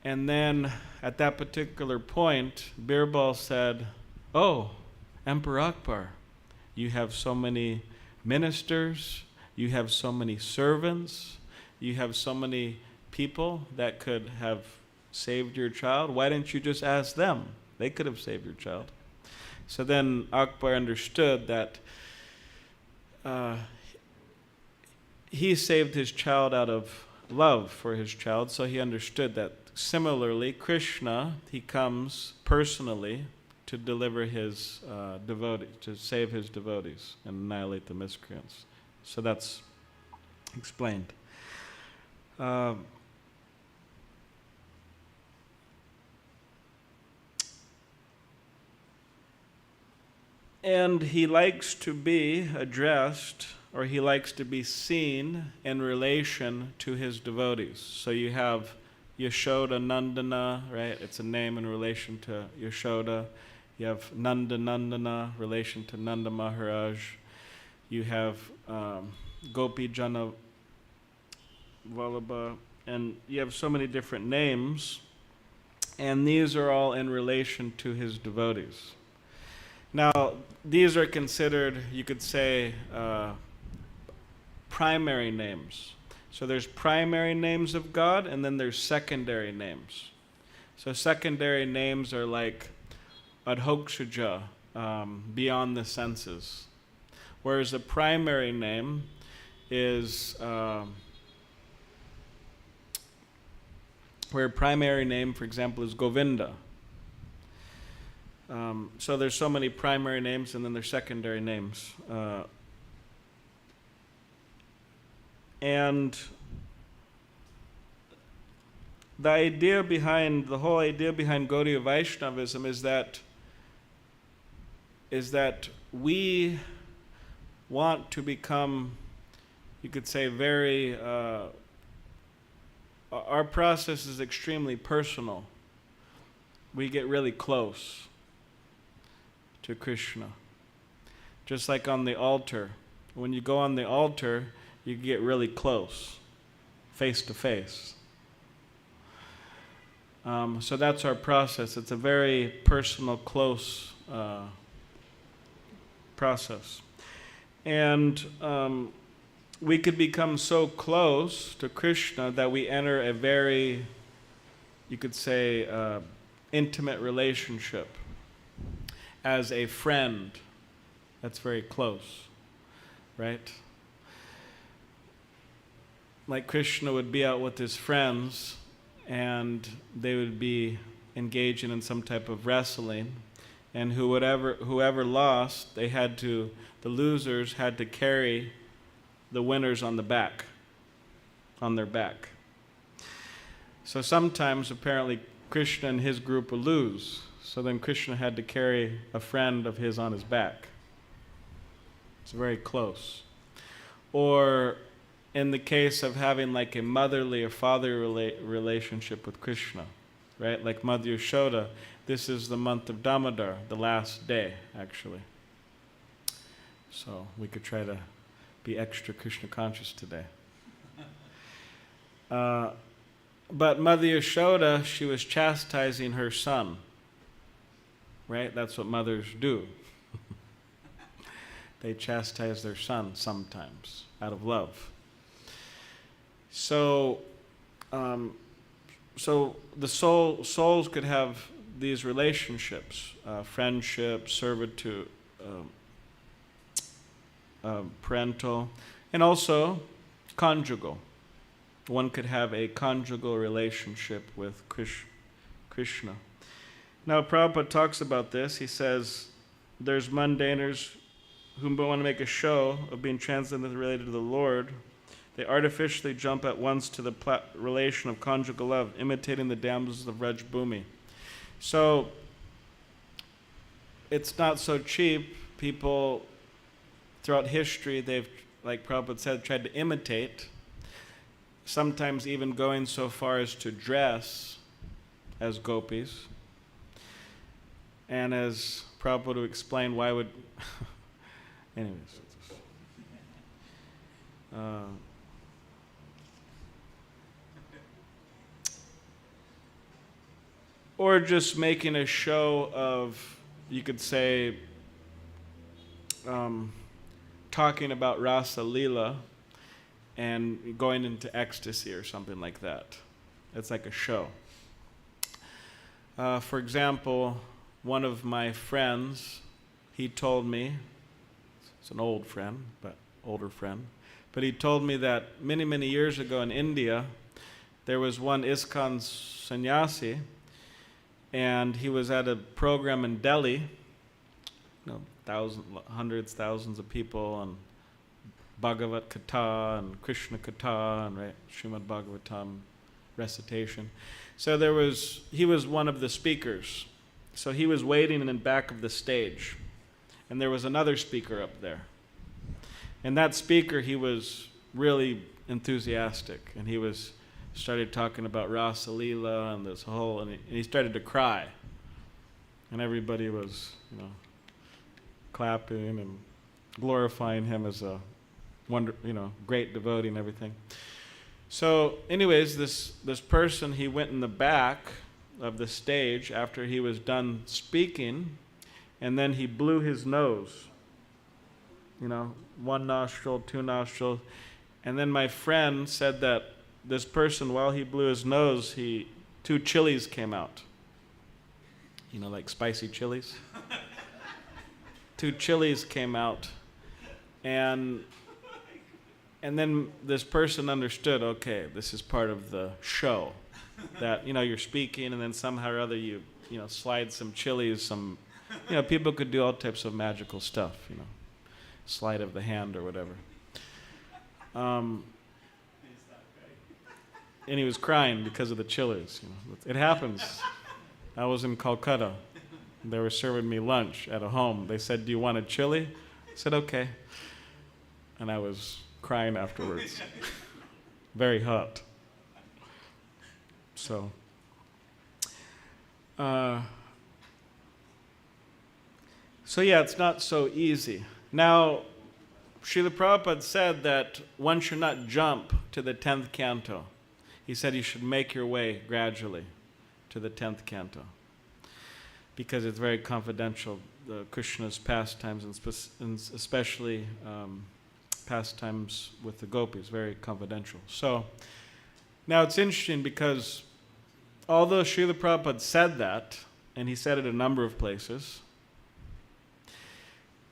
And then at that particular point, Birbal said, oh, Emperor Akbar, you have so many ministers, you have so many servants, you have so many people that could have saved your child. Why didn't you just ask them? They could have saved your child. So then Akbar understood that he saved his child out of love for his child, so he understood that similarly, Krishna, he comes personally to deliver his devotees, to save his devotees and annihilate the miscreants. So that's explained. And he likes to be addressed, or he likes to be seen in relation to his devotees. So you have Yashoda Nandana, right? It's a name in relation to Yashoda. You have Nanda Nandana, relation to Nanda Maharaj. You have Gopi Jana Vallabha, and you have so many different names, and these are all in relation to his devotees. Now, these are considered, you could say, primary names. So there's primary names of God, and then there's secondary names. So secondary names are like Adhokshaja, beyond the senses. Whereas a primary name is, where a primary name, for example, is Govinda. So there's so many primary names, and then there's secondary names. And the whole idea behind Gaudiya Vaishnavism is that we want to become, you could say, very, our process is extremely personal. We get really close to Krishna. Just like on the altar, When you go on the altar, you get really close, face to face. So that's our process. It's a very personal, close process. And we could become so close to Krishna that we enter a very, you could say, intimate relationship as a friend that's very close, right? Like Krishna would be out with his friends and they would be engaging in some type of wrestling, and whoever lost, the losers had to carry the winners on their back. So sometimes apparently Krishna and his group would lose, so then Krishna had to carry a friend of his on his back. It's very close. Or in the case of having like a motherly or fatherly relationship with Krishna, right? Like Mother Yashoda, this is the month of Damodar, the last day, actually. So we could try to be extra Krishna conscious today. But Mother Yashoda, she was chastising her son, right? That's what mothers do. They chastise their son sometimes out of love. So the souls could have these relationships, friendship, servitude, parental, and also conjugal. One could have a conjugal relationship with Krishna. Now, Prabhupada talks about this. He says, there's mundaners who want to make a show of being transcendently related to the Lord. They artificially jump at once to the relation of conjugal love, imitating the damsels of Rajbhumi. So, it's not so cheap. People, throughout history, they've, like Prabhupada said, tried to imitate, sometimes even going so far as to dress as gopis. And as Prabhupada explained, why would... Anyways. Or just making a show of, you could say, talking about Rasa Leela and going into ecstasy or something like that. It's like a show. For example, one of my friends, he told me, it's an old friend, but older friend, but he told me that many, many years ago in India, there was one ISKCON sannyasi, and he was at a program in Delhi, hundreds, thousands of people, and Bhagavat Katha and Krishna Katha and right, Srimad Bhagavatam recitation. So he was one of the speakers. So he was waiting in the back of the stage, and there was another speaker up there. And that speaker, he was really enthusiastic, and he started talking about Rasa Leela and this whole, and he started to cry. And everybody was, clapping and glorifying him as a great devotee and everything. So anyways, this person, he went in the back of the stage after he was done speaking, and then he blew his nose. One nostril, two nostrils. And then my friend said that this person, while he blew his nose, two chilies came out. Like spicy chilies. Two chilies came out. And then this person understood, okay, this is part of the show. That, you're speaking and then somehow or other you slide some chilies, people could do all types of magical stuff, sleight of the hand or whatever. And he was crying because of the chilies. It happens. I was in Calcutta. They were serving me lunch at a home. They said, "Do you want a chili?" I said, "Okay." And I was crying afterwards. Very hot. So, yeah, it's not so easy. Now, Srila Prabhupada said that one should not jump to the 10th canto. He said you should make your way gradually to the 10th canto because it's very confidential. Krishna's pastimes, and especially pastimes with the gopis, very confidential. So now it's interesting because although Srila Prabhupada said that, and he said it a number of places,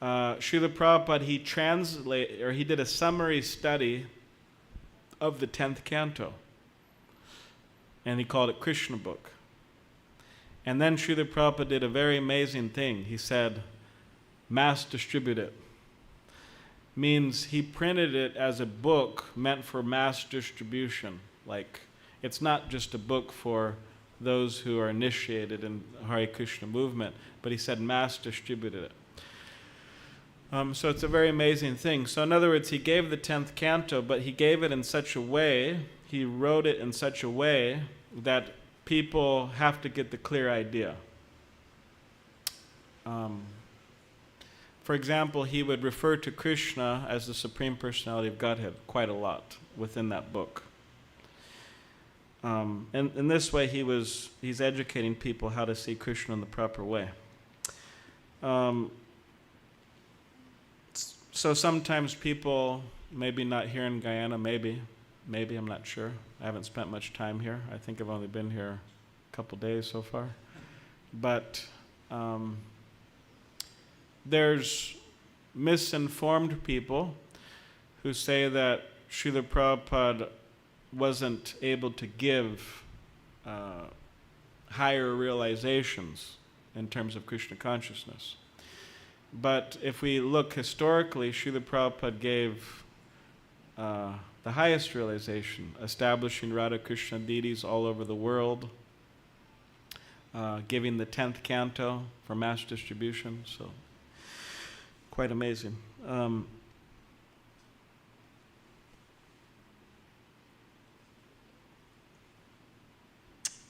Srila Prabhupada, he did a summary study of the 10th canto, and he called it Krishna book. And then Srila Prabhupada did a very amazing thing. He said, mass distribute it. Means he printed it as a book meant for mass distribution. Like, it's not just a book for those who are initiated in Hare Krishna movement, but he said mass distributed it. So it's a very amazing thing. So in other words, he gave the 10th canto, but he gave it in such a way, he wrote it in such a way that people have to get the clear idea. For example, he would refer to Krishna as the Supreme Personality of Godhead quite a lot within that book. And in this way, he's educating people how to see Krishna in the proper way. So sometimes people, maybe not here in Guyana, maybe, I'm not sure. I haven't spent much time here. I think I've only been here a couple days so far. But there's misinformed people who say that Srila Prabhupada wasn't able to give higher realizations in terms of Krishna consciousness. But if we look historically, Srila Prabhupada gave the highest realization, establishing Radha Krishna deities all over the world, giving the 10th canto for mass distribution, so quite amazing.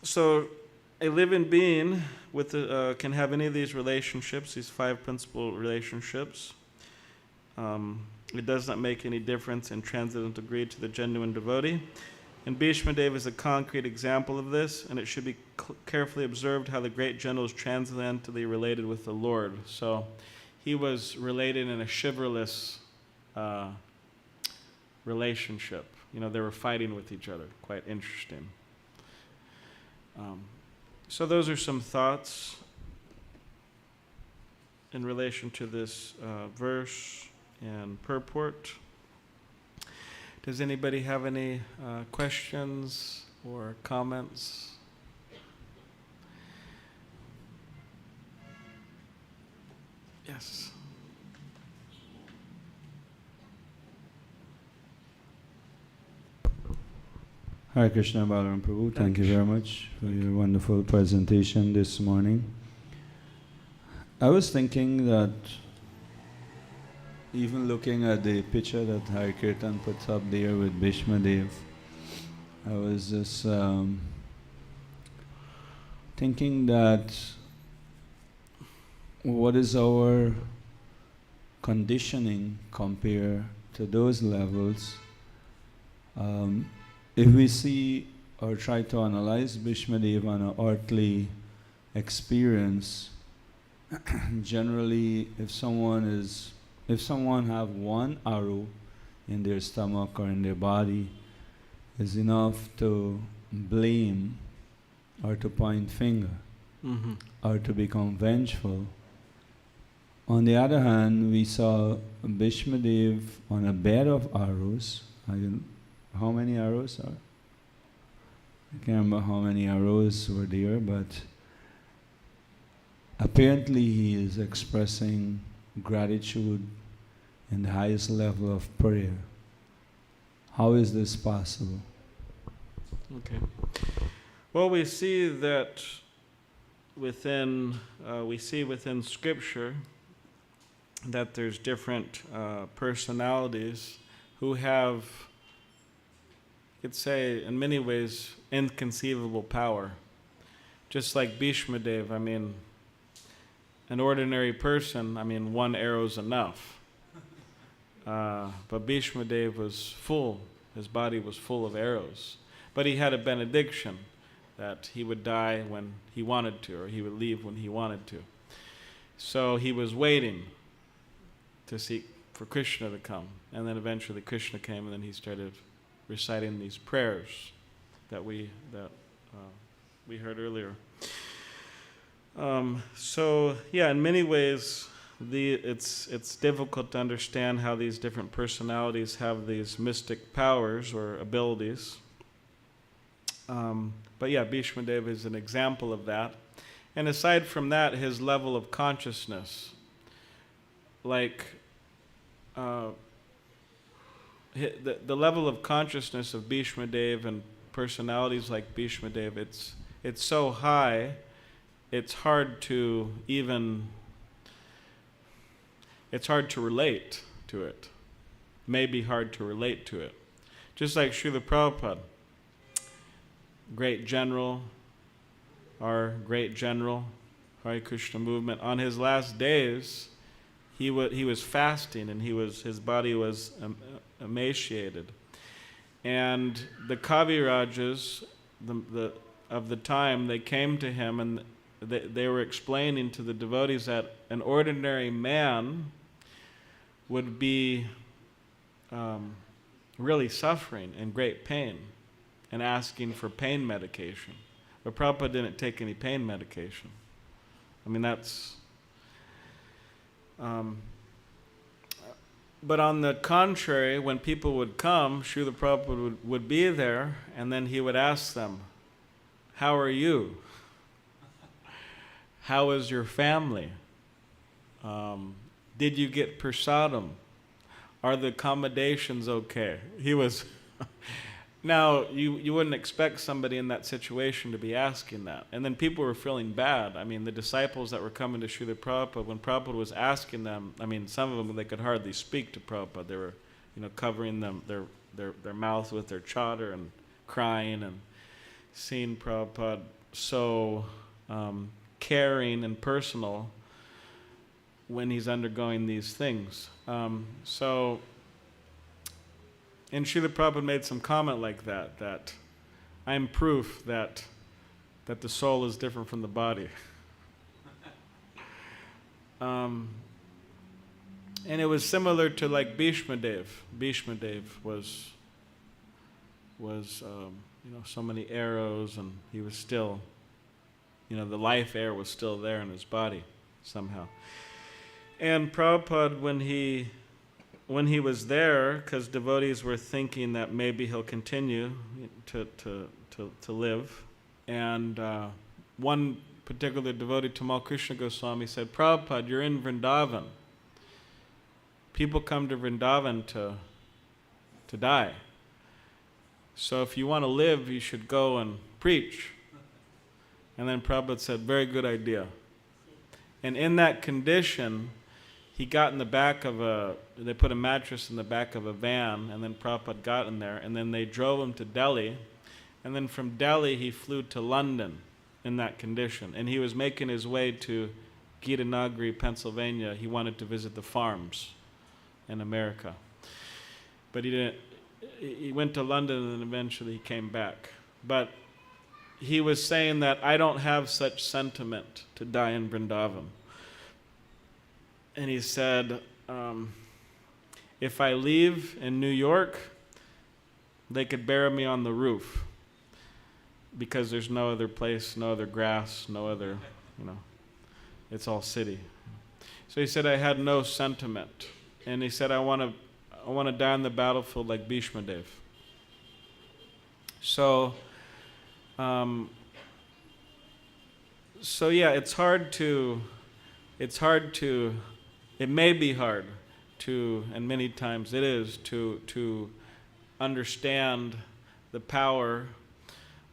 So a living being can have any of these relationships, these 5 principal relationships. It does not make any difference in transcendental greed to the genuine devotee. And Bhishma Deva is a concrete example of this, and it should be carefully observed how the great general is transcendentally related with the Lord. So he was related in a chivalrous relationship. You know, they were fighting with each other. Quite interesting. So those are some thoughts in relation to this verse and purport. Does anybody have any questions or comments? Yes. Hare Krishna, Balaram Prabhu. Thank you very much for your wonderful presentation this morning. I was thinking that even looking at the picture that Hare Kirtan puts up there with Bhishma Dev, I was just thinking that what is our conditioning compared to those levels? If we see or try to analyze Bhishma Dev on an earthly experience, generally if someone have one arrow in their stomach or in their body, is enough to blame or to point finger or to become vengeful. On the other hand, we saw Bhishma Dev on a bed of arrows. How many arrows are? I can't remember how many arrows were there, but apparently he is expressing gratitude in the highest level of prayer. How is this possible? Okay. Well, we see that within Scripture that there's different personalities who have, you could say, in many ways, inconceivable power. Just like Bhishma Dev, I mean, an ordinary person, I mean, one arrow's enough. but Bhishma Dev was full. His body was full of arrows. But he had a benediction that he would die when he wanted to, or he would leave when he wanted to. So he was waiting to seek for Krishna to come. And then eventually Krishna came, and then he started reciting these prayers that we heard earlier. So yeah, in many ways, it's difficult to understand how these different personalities have these mystic powers or abilities. But yeah, Bhishma Dev is an example of that. And aside from that, his level of consciousness, like the level of consciousness of Bhishma Dev and personalities like Bhishma Dev, it's so high, it's hard to relate to it. Maybe hard to relate to it. Just like Srila Prabhupada, great general, our great general, Hare Krishna movement. On his last days, he was fasting, and his body was emaciated. And the Kavirajas of the time, they came to him, and they were explaining to the devotees that an ordinary man would be really suffering and great pain and asking for pain medication. But Prabhupada didn't take any pain medication. I mean, that's... but on the contrary, when people would come, Srila Prabhupada would be there, and then he would ask them, "How are you? How is your family? Did you get prasadam? Are the accommodations okay?" He was... Now, you wouldn't expect somebody in that situation to be asking that. And then people were feeling bad. I mean, the disciples that were coming to Srila Prabhupada, when Prabhupada was asking them, I mean, some of them, they could hardly speak to Prabhupada. They were, covering their mouths with their chadar and crying, and seeing Prabhupada so caring and personal when he's undergoing these things. And Srila Prabhupada made some comment like that I'm proof that the soul is different from the body. And it was similar to like Bhishma Dev. Bhishma Dev was so many arrows, and he was still, the life air was still there in his body somehow. And Prabhupada, when he was there, because devotees were thinking that maybe he'll continue to live, and one particular devotee, Tamal Krishna Goswami, said, "Prabhupada, you're in Vrindavan. People come to Vrindavan to die. So if you want to live, you should go and preach." And then Prabhupada said, "Very good idea." And in that condition, he got in the back of they put a mattress in the back of a van, and then Prabhupada got in there, and then they drove him to Delhi, and then from Delhi he flew to London in that condition. And he was making his way to Gitanagari, Pennsylvania. He wanted to visit the farms in America. But he didn't. He went to London, and then eventually he came back. But he was saying that I don't have such sentiment to die in Vrindavan. And he said, if I leave in New York, they could bury me on the roof, because there's no other place, no other grass, no other, it's all city. So he said, I had no sentiment. And he said, I want to die on the battlefield like Bhishma Dev. So yeah, it may be hard to, and many times it is, to understand the power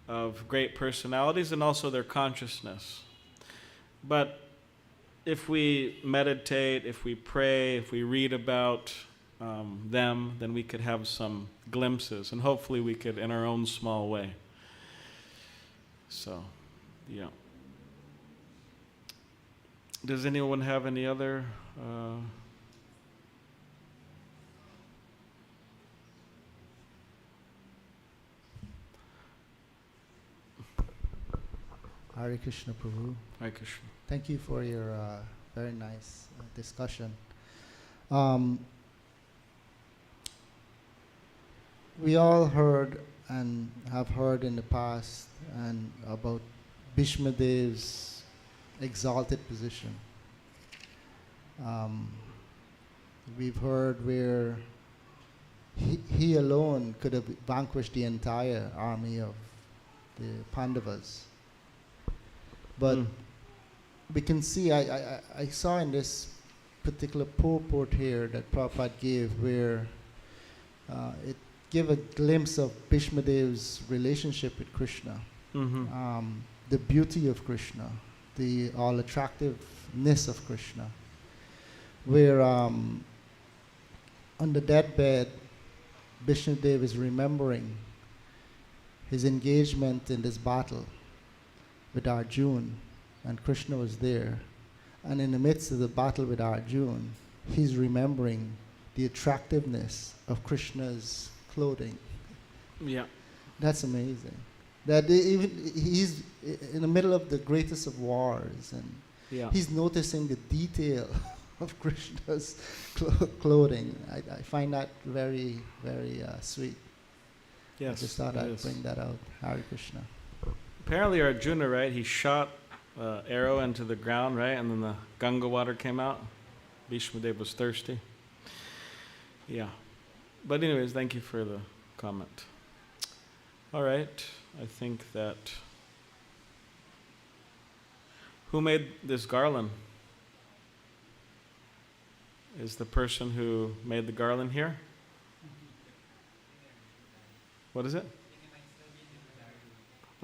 of great personalities and also their consciousness. But if we meditate, if we pray, if we read about them, then we could have some glimpses, and hopefully we could in our own small way. So, yeah. Does anyone have any other Hare Krishna Prabhu. Hare Krishna. Thank you for your very nice discussion. We all heard and have heard in the past and about Bhishma Dev's exalted position. We've heard where he alone could have vanquished the entire army of the Pandavas. But we can see, I saw in this particular purport here that Prabhupada gave where it gave a glimpse of Bhishma Dev's relationship with Krishna, the beauty of Krishna, the all attractiveness of Krishna, where on the deathbed, Bhishma Dev is remembering his engagement in this battle with Arjuna, and Krishna was there. And in the midst of the battle with Arjuna, he's remembering the attractiveness of Krishna's clothing. Yeah. That's amazing. That even he's in the middle of the greatest of wars, and he's noticing the detail of Krishna's clothing. I find that very, very sweet. Yes. I just thought I'd bring that out. Hare Krishna. Apparently Arjuna, right, he shot arrow into the ground, right, and then the Ganga water came out. Bhishma Dev was thirsty. Yeah. But anyways, thank you for the comment. All right. I think that... Who made this garland? Is the person who made the garland here? What is it?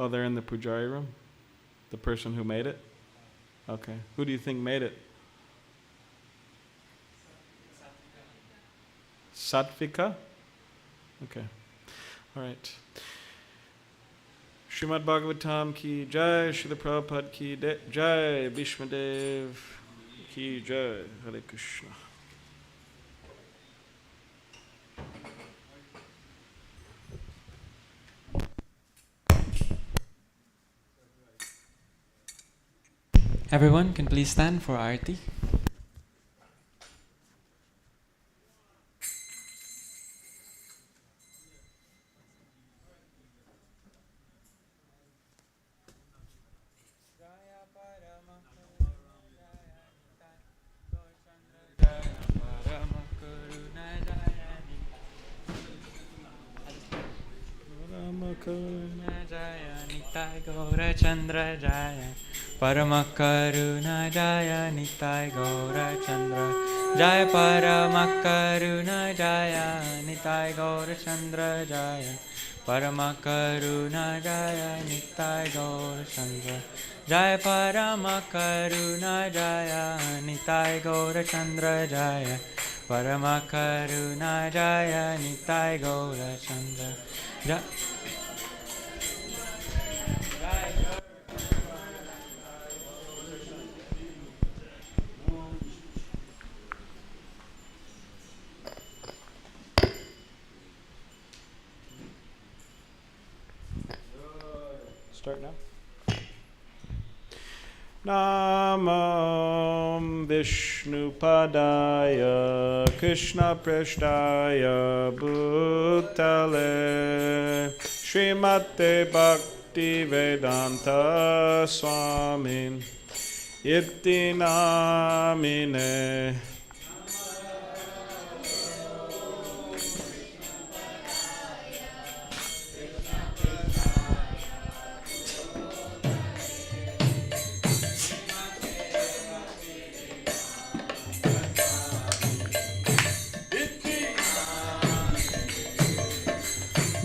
Oh, they're in the pujari room? The person who made it? Okay. Who do you think made it? Sattvika? Okay. All right. Srimad Bhagavatam ki jai, Srila Prabhupada ki jai, Bhishma Dev ki jai, Hare Krishna. Everyone can please stand for Aarti. Nitai Gaura Chandra Jaya Paramakaruna Jaya Nitai Gaura Chandra Jaya Paramakaruna Jaya Nitai Gaura Chandra Jaya Paramakaruna Jaya Nitai Gaura Chandra Jaya Paramakaruna Jaya Nitai Gaura Chandra Jaya Paramakaruna Jaya Nitai Gaura Chandra Jaya. Start now. Namam Vishnu Padaya Krishna Prashtaya Bhutale Srimate Bhakti Vedanta Swamin Iti Namine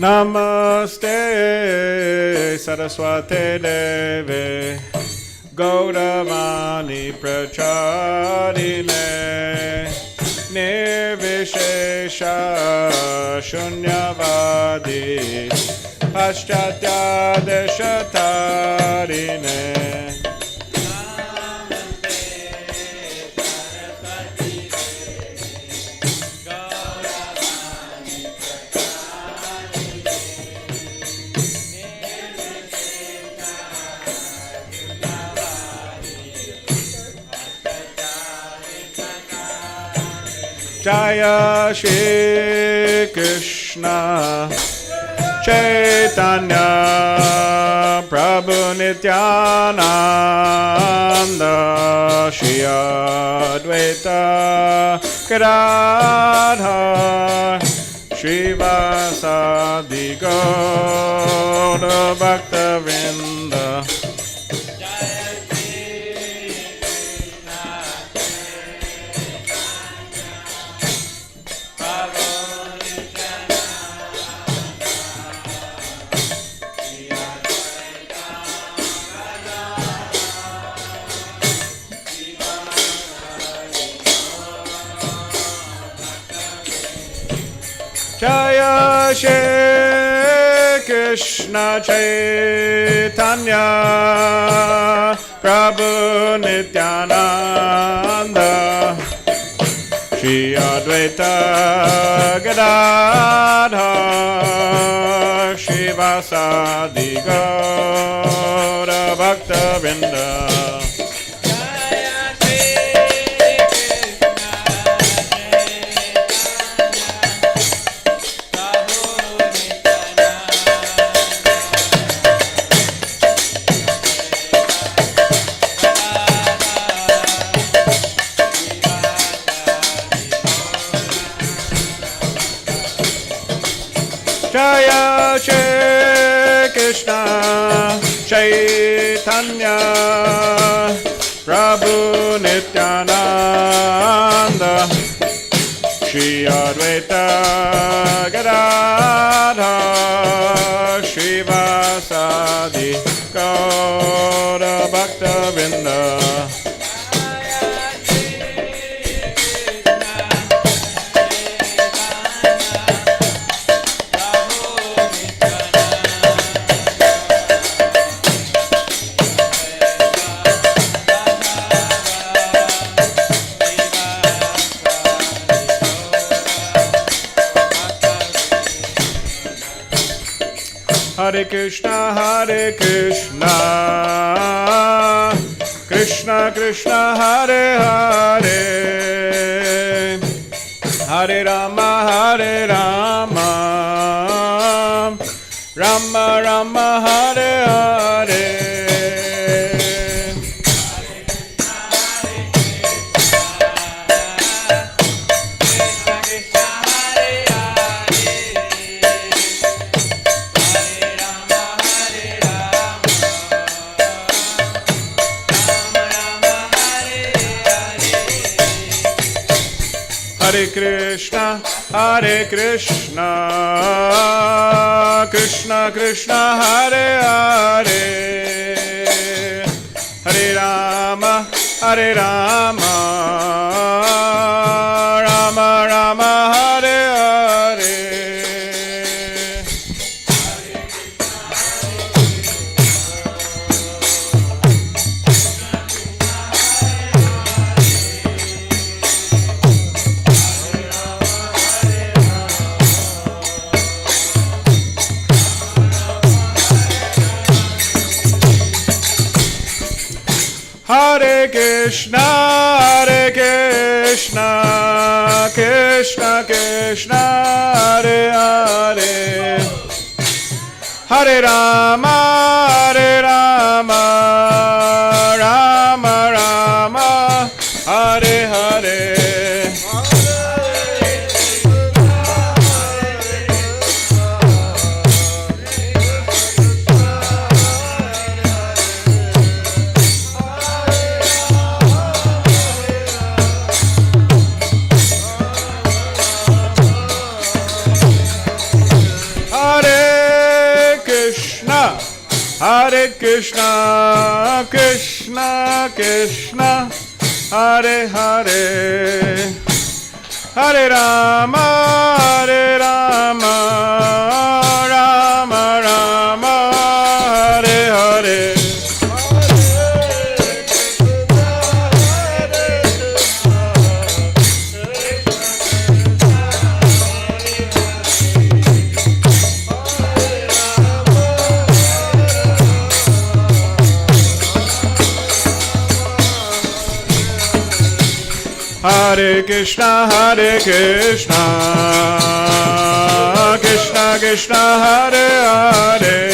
Namaste Saraswate Deve Gauravani Pracharine Nirvishesha Shunyavadi Paschatya Deshatarine Jaya Shri Krishna Chaitanya Prabhu Nityananda Shri Advaita Gadadhar Srivasadi Gaura Bhakta Vrinda Jaya Shri Krishna Chaitanya Prabhu Nityananda Shri Advaita Gadadhar Srivasadi Gaura Bhakta Vrinda Jaya Shri Krishna Chaitanya Prabhu Nityananda Shri Advaita Gadadhar Srivasadi Gaura Bhakta Vrinda Hare Krishna, Krishna Krishna, Hare Hare, Hare Rama, Rama Rama, Hare Hare. Hare Krishna, Krishna Krishna, Hare Hare, Hare Rama, Rama Rama, Hare Hare. Hare Krishna, Krishna Krishna, Hare Hare, Hare Rama, Rama Rama, Hare Hare. Hare Krishna, Krishna Krishna, Hare Hare, Hare Rama, Rama Rama, Hare Hare. Hare Krishna, Hare Krishna, Krishna Krishna, Hare Hare,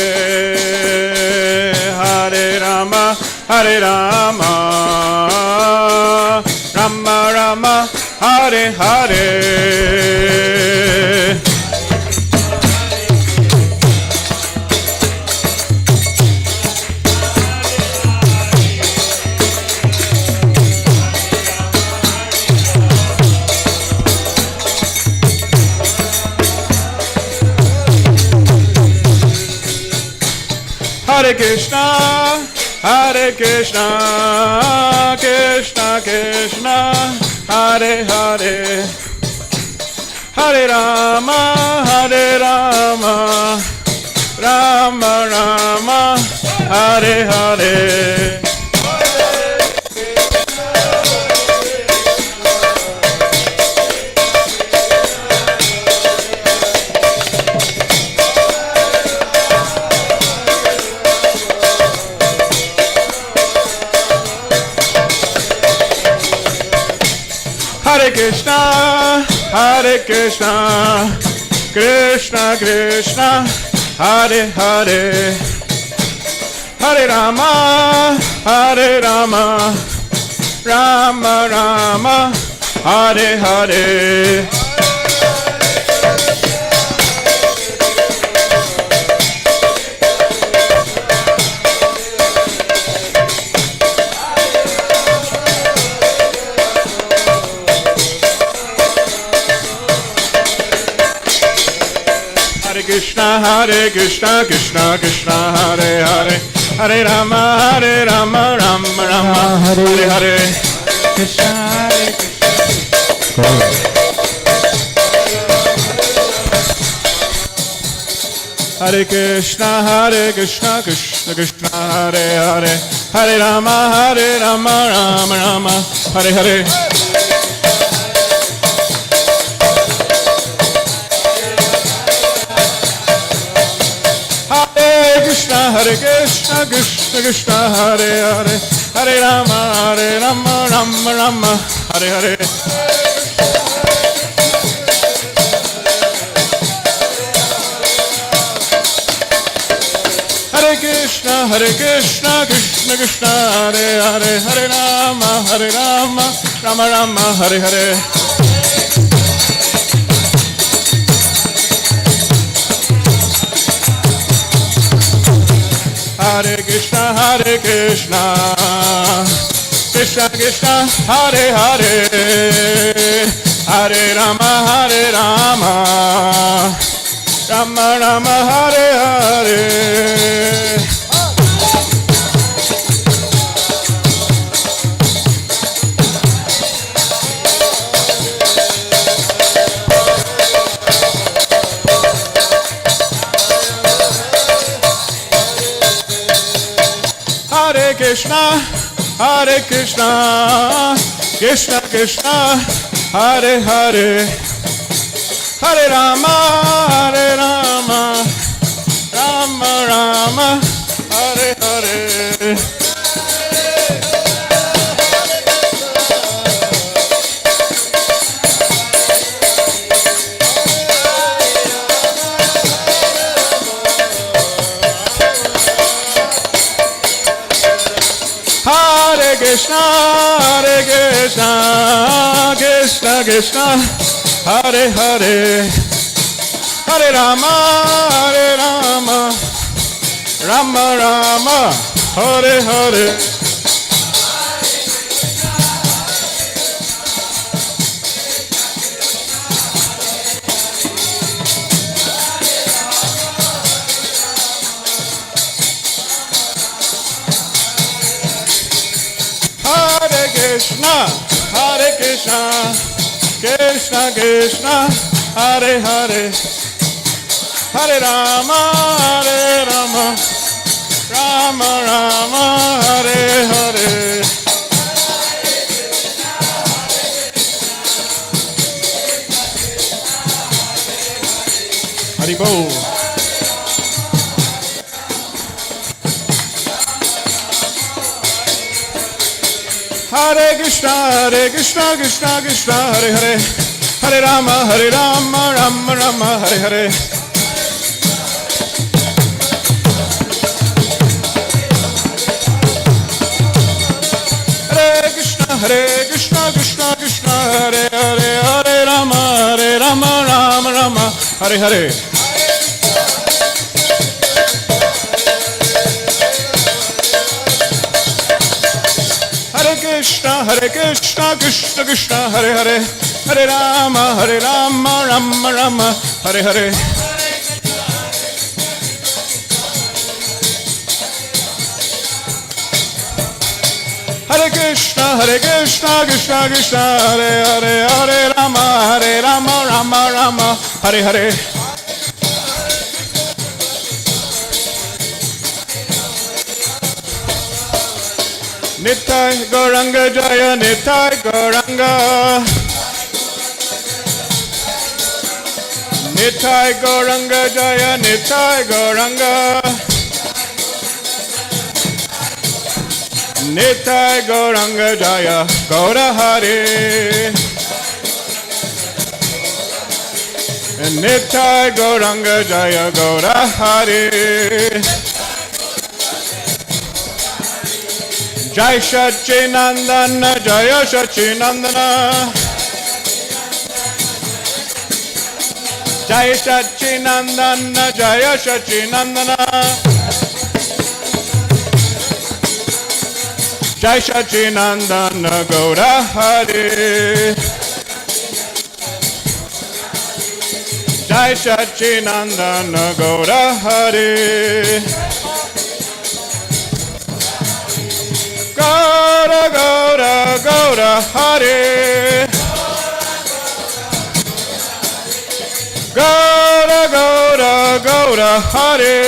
Hare Rama, Hare Rama, Rama Rama, Hare Hare. Hare Krishna, Hare Krishna, Krishna Krishna, Hare Hare, Hare Rama, Hare Rama, Rama Rama, Hare Hare. Hare Krishna, Hare Krishna, Krishna Krishna, Hare Hare, Hare Rama, Hare Rama, Rama Rama, Hare Hare. Hare Krishna, Krishna Krishna, Hare Hare, Hare Rama, Rama Rama, Hare Hare. Krishna, Hare Krishna. Hare Krishna, Krishna Krishna, Hare Hare, Hare Rama, Rama Rama, Hare Hare. Hare Krishna, Krishna Krishna, Hare Hare, Hare Rama, Rama Rama, Hare Hare. Hare Krishna, Krishna Krishna, Hare Hare, Hare Rama, Rama Rama, Hare Hare. Hare Krishna, Krishna Krishna, Hare Hare, Hare Rama, Rama Rama, Hare Hare. Hare Krishna, Krishna Krishna, Hare Hare, Hare Rama, Rama Rama, Hare Hare. Hare Krishna, Krishna Krishna, Hare Hare, Hare Rama, Rama Rama, Hare Hare. Hare Krishna, Krishna Krishna, Hare Hare, Hare Rama, Rama Rama, Hare Hare. Hari Bol. Hare Krishna, Krishna Krishna, Hare Hare, Hare Rama, Rama Rama, Hare Hare. Hare Krishna, Krishna Krishna, Hare Hare, Hare Rama, Rama Rama, Hare Hare. Hare Krishna, Krishna Krishna, Hare Hare, Hare Rama, Rama Rama, Hare Hare. Hare Krishna, Krishna Krishna, Hare Hare, Hare Rama, Rama Rama, Hare Hare. Nitai Gauranga Jaya, Nitai Gauranga. Nitai Gauranga Jaya, Nitai Gauranga. Nitai Gauranga Jaya, Gaura Hare. Nitai Gauranga Jaya, Gaura Hare. Jai Sachinandana, Jaya Sachinandana. Jai Sachinandana, Jaya Sachinandana. Jai Sachinandana, Gaura Hare. Jai Sachinandana, Gaura Hare. Gaura Gaura Gaura Hare. Gaura Gaura Gaura Hare.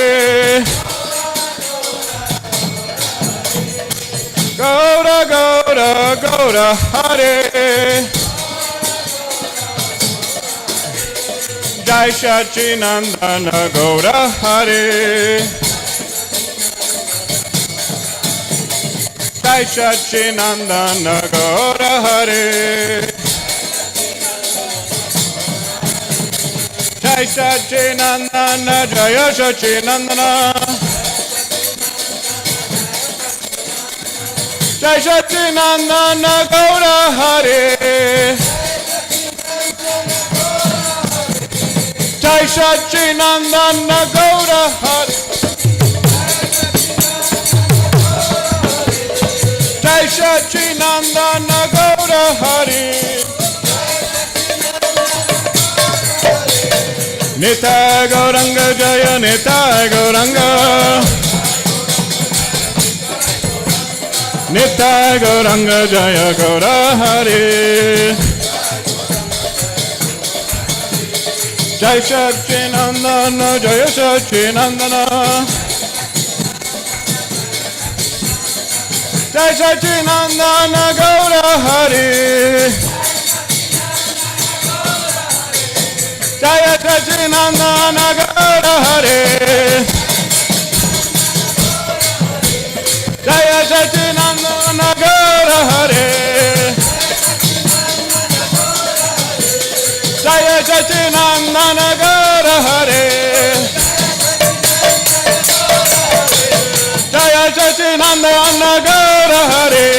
Gaura Gaura Gaura Hare. Jai Sachinandana Gaura Hare. Jai Sachinandana Gaura Hare. Jai Sachinandana Jaya Sachinandana. Jai Sachinandana Gaura Hare. Jai Sachinandana Gaura Hare. Jai Sachinandana Gaura Hare. Nitai Gauranga Jaya, Nitai Gauranga. Nitai Gauranga Jaya, Gaura Hare. Jai Sachinandana Jaya Sachinandana. Jai Sachinandana Gaura Hare. Jai Sachinandana Gaura Hare. Jai Sachinandana Gaura Hare. Jai Sachinandana Gaura Hare. Jai Sachinandana Gaura Hare.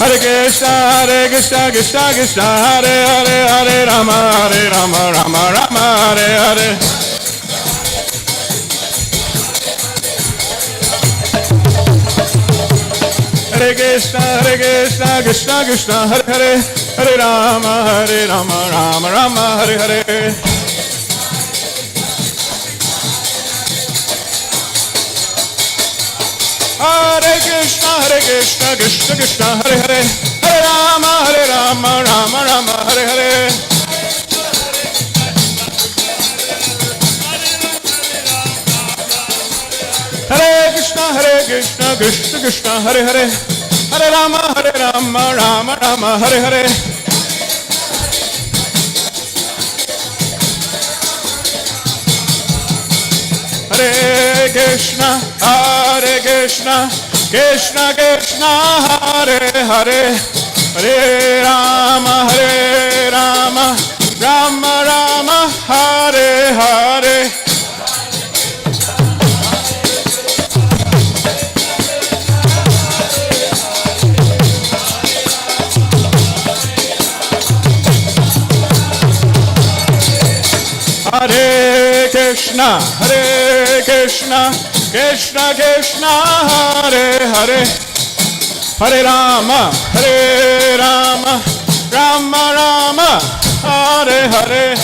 Hare Krishna, Krishna Krishna, Hare Hare, Hare Rama, Rama Rama, Hare Hare. Hare Krishna, Krishna Krishna, Hare Hare, Hare Rama, Rama Rama, Hare Hare. Hare Krishna, Krishna Krishna, Hare Hare, Hare Rama, Rama Hare Hare. Hare Krishna, Krishna Krishna, Hare Hare, Hare Rama, Rama Hare Hare. Hare Krishna, Krishna, Krishna Krishna, Hare Hare, Hare Rama, Rama Rama, Hare Hare. Hare Krishna, Krishna Krishna, Hare Hare, Hare Rama, Rama Rama, Hare Hare.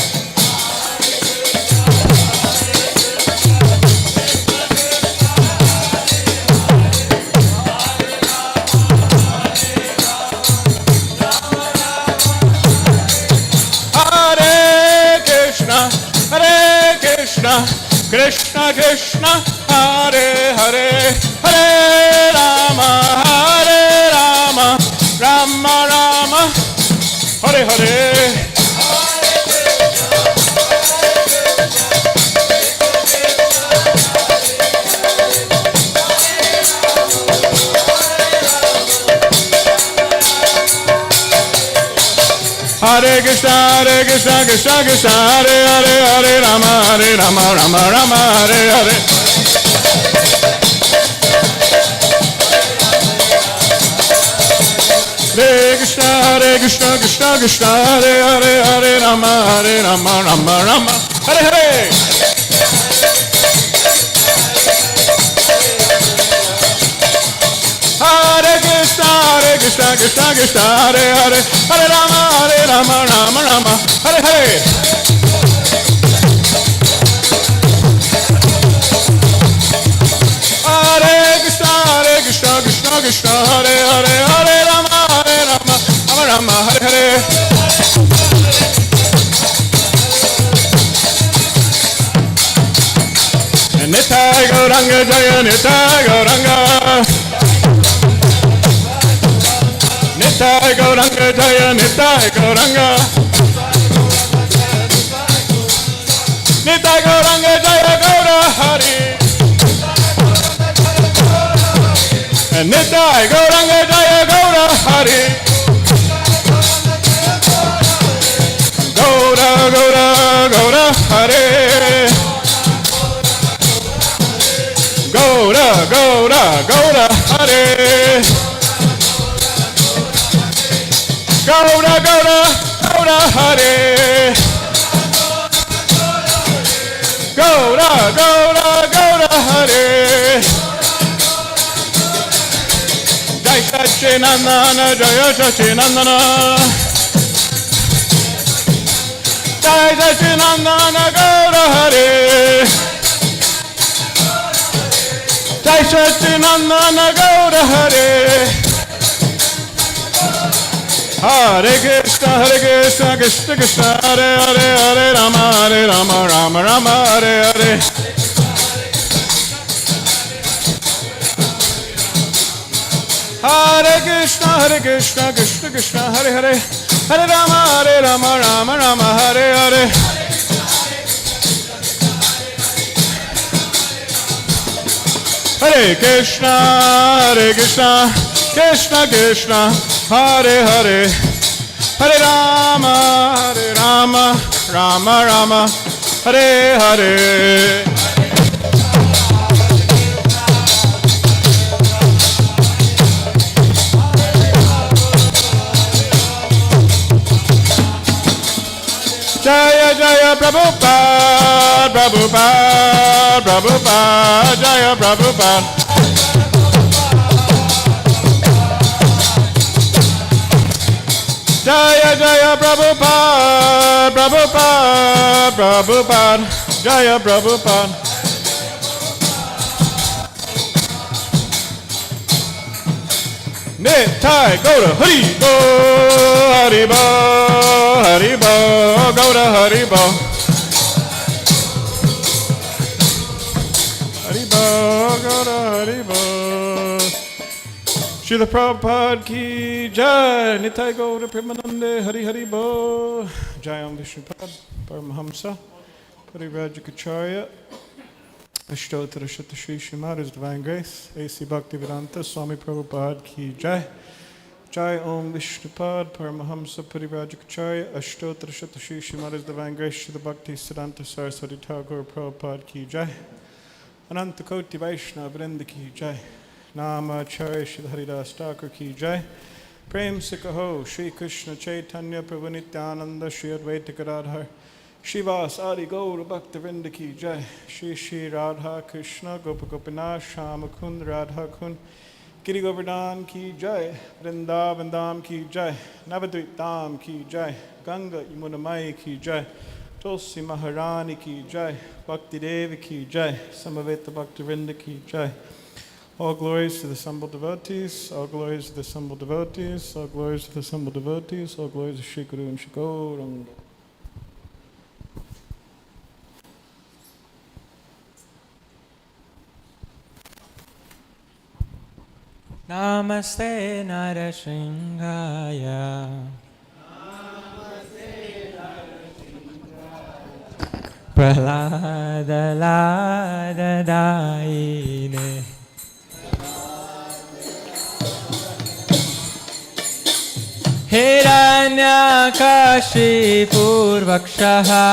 Krishna Krishna, Hare Hare, Hare Rama, Rama Rama, Hare Hare. Hare Krishna, Krishna Krishna, Hare Hare, Hare Rama, Rama Hare Hare. Hare Krishna, Krishna Krishna, Hare Hare, Hare Rama, Rama Hare Hare. Hare Krishna, Krishna Krishna, Hare Hare, Hare Rama, Rama Hare Hare. Hare Krishna, Krishna Krishna, Hare Hare, Hare Rama, Hare Hare. Nitai Gauranga Jaya, Nitai Gauranga. Nitai Gauranga Jaya, Nitai Gauranga. Nitai Gauranga Jaya, Gaura Hari. Nitai Gauranga Jaya, Gaura Hari. Gaura Hari. Gaura Hare. Gaura Hare. Gaura Hare. Jai Sachinandana, Jaya Sachinandana. Jai Sachinandana, Gaura Hare. Jai Sachinandana, Gaura Hare. Hare Krishna, Krishna Krishna, Hare Hare, Hare Rama, Rama Hare Hare. Hare Krishna, Krishna Krishna, Hare Hare, Hare Rama, Rama Hare Hare. Hare Krishna, Krishna Krishna, Hare Hare, Hare Rama, Rama Hare Hare. Jaya Jaya Prabhupada, Jaya Prabhupada. Jaya Jaya Prabhupada, Jaya Prabhupada. Nitai Gaura Hari Bo, Gaura Hari Bo. Gaura Hari Bo. Srila Prabhupada ki jai, Nitai Gaura Premanande, Hari Bo, Jayam Vishnupad, Paramahamsa, Parivrajakacharya. Ashtottara Shata Shri Srimad His Divine Grace, A.C. Bhaktivedanta Swami Prabhupada Ki Jai. Jai Om Vishnupad Paramahamsa Parivrajacharya Ashtottara Shata Shri Srimad His Divine Grace Shri Bhakti Siddhanta Saraswati Thakur Prabhupada Ki Jai. Ananta Koti Vaishnava Vrinda Ki Jai. Nama Acharya Shri Haridas Thakur Ki Jai. Prem Sikaho Shri Krishna Chaitanya Prabhu Nityananda Shri Advaita Gadadhar Shivas Adi Gaura Bhakta Vrinda Ki Jai. Shri Shri Radha Krishna Gopa Gopinath Shama Kund Radha Kund Giri Govardhan Ki Jai. Vrindavan Dham Ki Jai. Navadvip Dham Ki Jai. Ganga Yamuna Mai Ki Jai. Tulsi Maharani Ki Jai. Bhakti Devi Ki Jai. Samaveta Bhakta Vrinda Ki Jai. All glories to the assembled devotees, all glories to the assembled devotees, all glories to the assembled devotees, all glories to Shri Guru and Shri Gauranga. Namaste Narasingaya. Prahlada Lada Daine. Hiranyakashipurvakshaha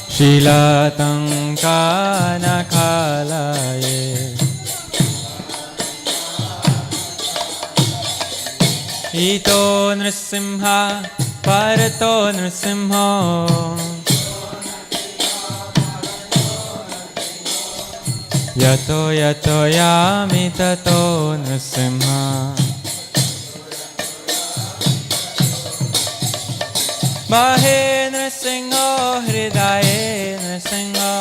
Shilatankanakalaye Ito Nrsimha Parato Nrsimha Yato yato yami tato nrsimha Mahe nrsimha hridaye nrsimha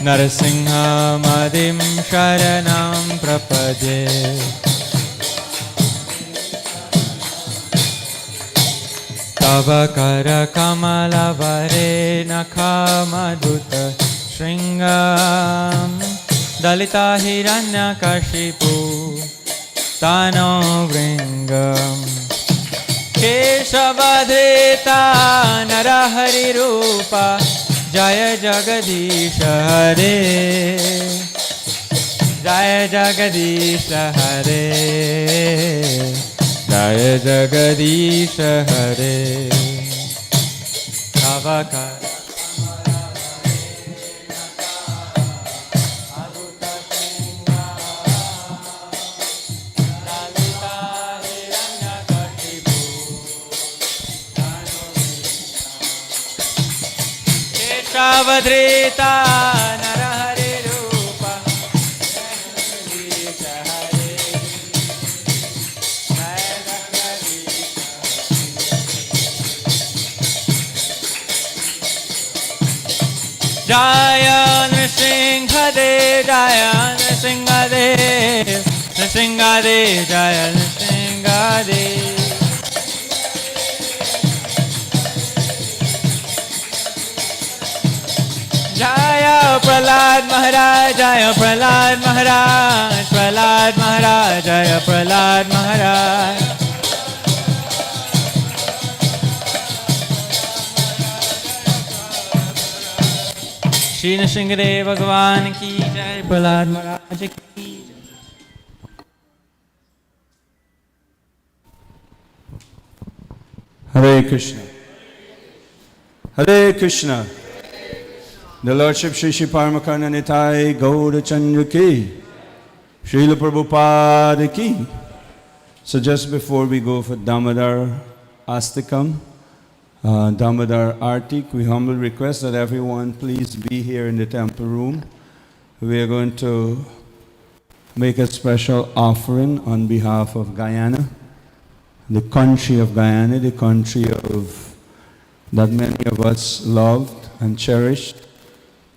Nrsimha madim sharanam prapadye Tava kara kamala vare nakhamadhuta shringam Dalita hiranya kashipu tano vringam Keshavadheta narahari rupa Jaya Jagadisha Hare Jaya Jagadisha Hare Jaya Jagadisha Hare Navakara Keshavadhrita Narahari Rupa Jaya Nrsimhadev, Jaya Nrsimhadev, Nrsimhadev, Jaya Nrsimhadev. Jaya Prahlad Maharaj, Jaya Prahlad Maharaj, Prahlad Maharaj, Jaya Prahlad Maharaj. Shri Nrsimhadev Bhagavan ki Jai, Prahlad Maharaj ki Jai. Hare Krishna. Hare Krishna. The Lordship Shri Shri Paramakarna Nitai Gaura Chandra ki, Srila Prabhupada ki. So just before we go for Damodar Astakam, Damodar Artik, we humbly request that everyone please be here in the temple room. We are going to make a special offering on behalf of Guyana, the country of Guyana, the country of that many of us loved and cherished.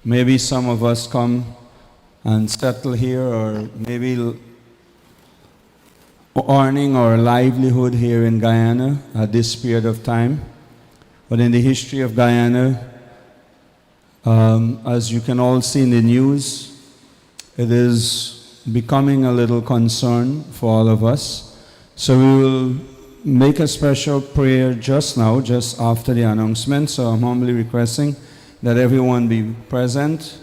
Maybe some of us come and settle here, or maybe earning our livelihood here in Guyana at this period of time. But in the history of Guyana, as you can all see in the news, it is becoming a little concern for all of us. So we will make a special prayer just now, just after the announcement. So I'm humbly requesting that everyone be present.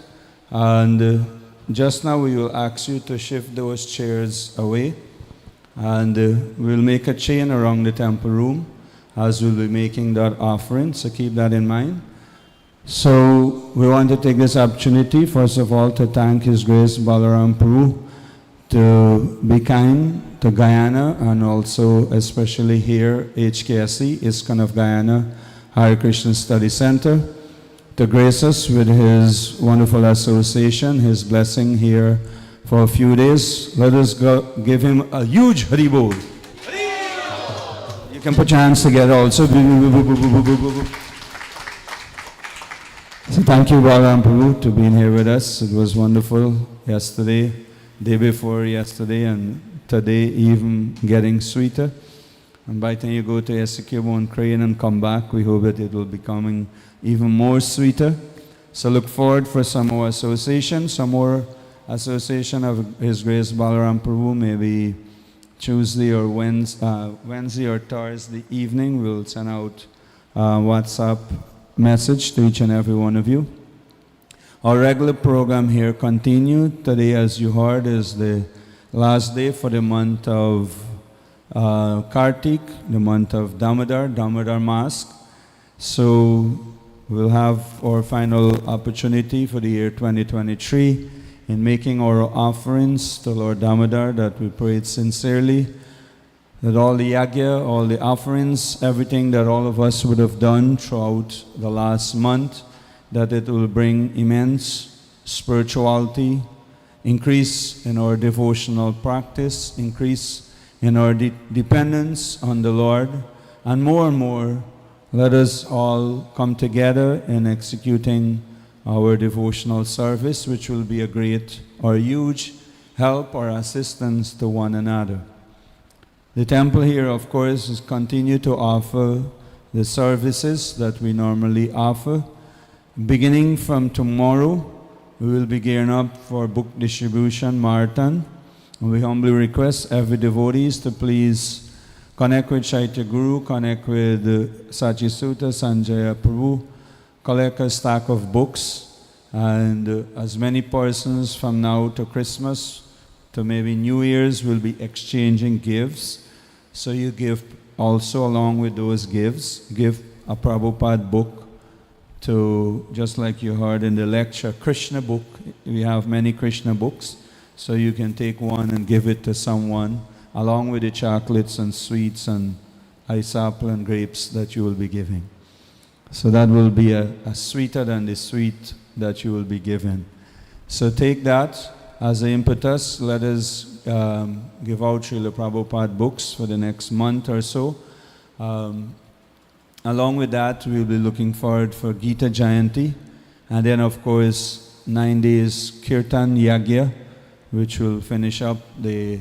And just now we will ask you to shift those chairs away. And we'll make a chain around the temple room as we'll be making that offering. So keep that in mind. So we want to take this opportunity, first of all, to thank His Grace Balaram Prabhu, to be kind to Guyana, and also especially here, HKSC, ISKCON of Guyana, Hare Krishna Study Center, to grace us with his wonderful association, his blessing here for a few days. Let us give him a huge Haribol. You can put your hands together also. So thank you, Balaram Prabhu, to being here with us. It was wonderful yesterday, day before yesterday, and today even getting sweeter. And by the time you go to Essequibo and Crane and come back, we hope that it will be becoming even more sweeter. So look forward for some more association of His Grace Balaram Prabhu, maybe Tuesday or Wednesday or Thursday evening. We'll send out WhatsApp message to each and every one of you. Our regular program here continued. Today, as you heard, is the last day for the month of Kartik, the month of Damodar Mask. So we'll have our final opportunity for the year 2023 in making our offerings to Lord Damodar, that we prayed sincerely, that all the yagya, all the offerings, everything that all of us would have done throughout the last month, that it will bring immense spirituality, increase in our devotional practice, increase in our dependence on the Lord, and more, let us all come together in executing our devotional service, which will be a great or huge help or assistance to one another. The temple here, of course, is continue to offer the services that we normally offer. Beginning from tomorrow, we will be gearing up for book distribution marathon. And we humbly request every devotees to please connect with Chaitya Guru, connect with Sachi Sutta, Sanjaya Prabhu, collect a stack of books, and as many persons from now to Christmas to maybe New Year's will be exchanging gifts. So you give also along with those gifts, give a Prabhupada book to, just like you heard in the lecture, Krishna book. We have many Krishna books, so you can take one and give it to someone along with the chocolates and sweets and ice apple and grapes that you will be giving. So that will be a sweeter than the sweet that you will be given. So take that as an impetus. Let us give out Srila Prabhupada books for the next month or so. Along with that, we'll be looking forward for Gita Jayanti, and then of course 9 days Kirtan Yagya, which will finish up the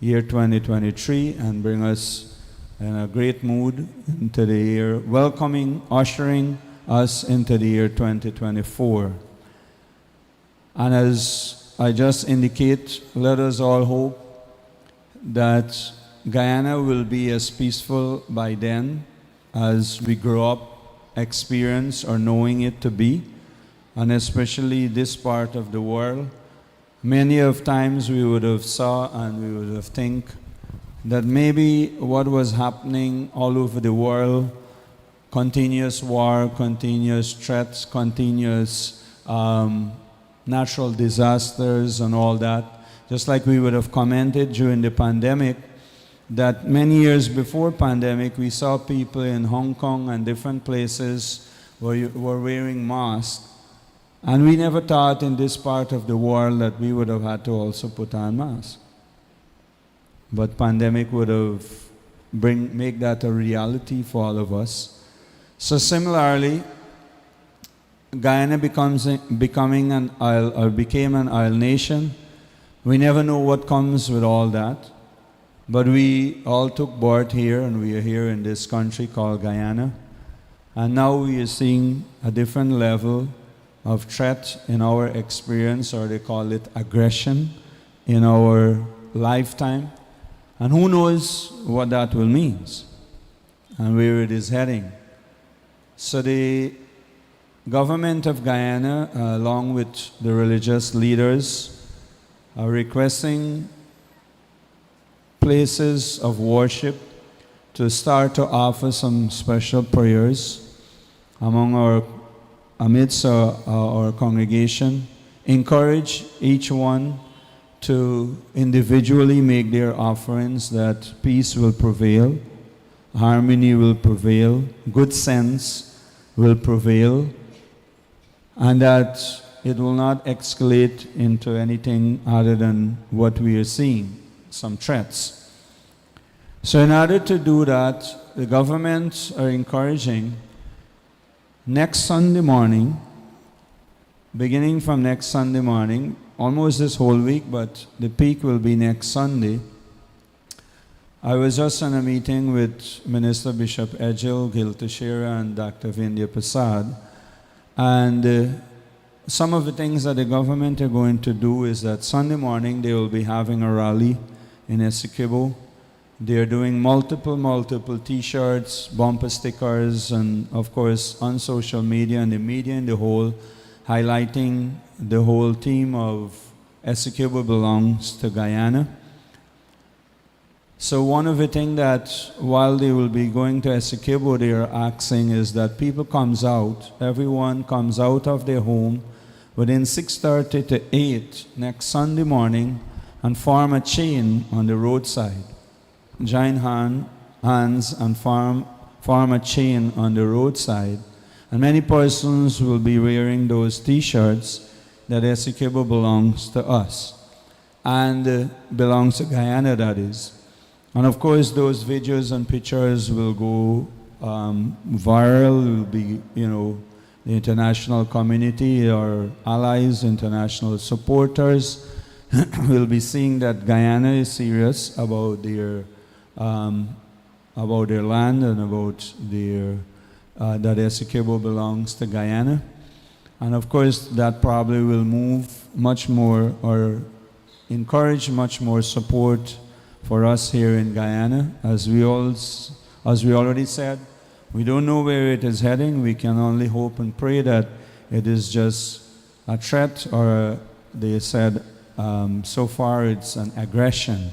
year 2023 and bring us in a great mood into the year, welcoming, ushering us into the year 2024. And as I just indicate, let us all hope that Guyana will be as peaceful by then as we grow up, experience or knowing it to be, and especially this part of the world. Many of times we would have saw and we would have think that maybe what was happening all over the world, continuous war, continuous threats, continuous natural disasters and all that, just like we would have commented during the pandemic, that many years before pandemic, we saw people in Hong Kong and different places were wearing masks. And we never thought in this part of the world that we would have had to also put on masks. But pandemic would have make that a reality for all of us. So similarly, Guyana became an isle nation. We never know what comes with all that. But we all took birth here, and we are here in this country called Guyana. And now we are seeing a different level of threat in our experience, or they call it aggression, in our lifetime. And who knows what that will mean. and where it is heading. So the government of Guyana, along with the religious leaders, are requesting places of worship to start to offer some special prayers amidst our congregation. Encourage each one to individually make their offerings, that peace will prevail, harmony will prevail, good sense will prevail, and that it will not escalate into anything other than what we are seeing, some threats. So in order to do that, the governments are encouraging next Sunday morning, beginning from next Sunday morning, almost this whole week, but the peak will be next Sunday. I was just in a meeting with Minister Bishop Ejil Giltashira and Dr. Vindya Prasad, and some of the things that the government are going to do is that Sunday morning they will be having a rally in Essequibo. They are doing multiple t-shirts, bumper stickers, and of course on social media and the media in the whole, highlighting the whole theme of Essequibo belongs to Guyana. So one of the things that while they will be going to Essequibo, they are asking is that people comes out, everyone comes out of their home within 6:30 to 8 next Sunday morning and form a chain on the roadside. Join hands and form a chain on the roadside. And many persons will be wearing those t-shirts that Essequibo belongs to us and belongs to Guyana, that is. And of course, those videos and pictures will go viral. Will be, the international community, our allies, international supporters will be seeing that Guyana is serious about their land and about their that Essequibo belongs to Guyana. And of course, that probably will move much more or encourage much more support for us here in Guyana. As we already said, we don't know where it is heading. We can only hope and pray that it is just a threat, or they said so far it's an aggression.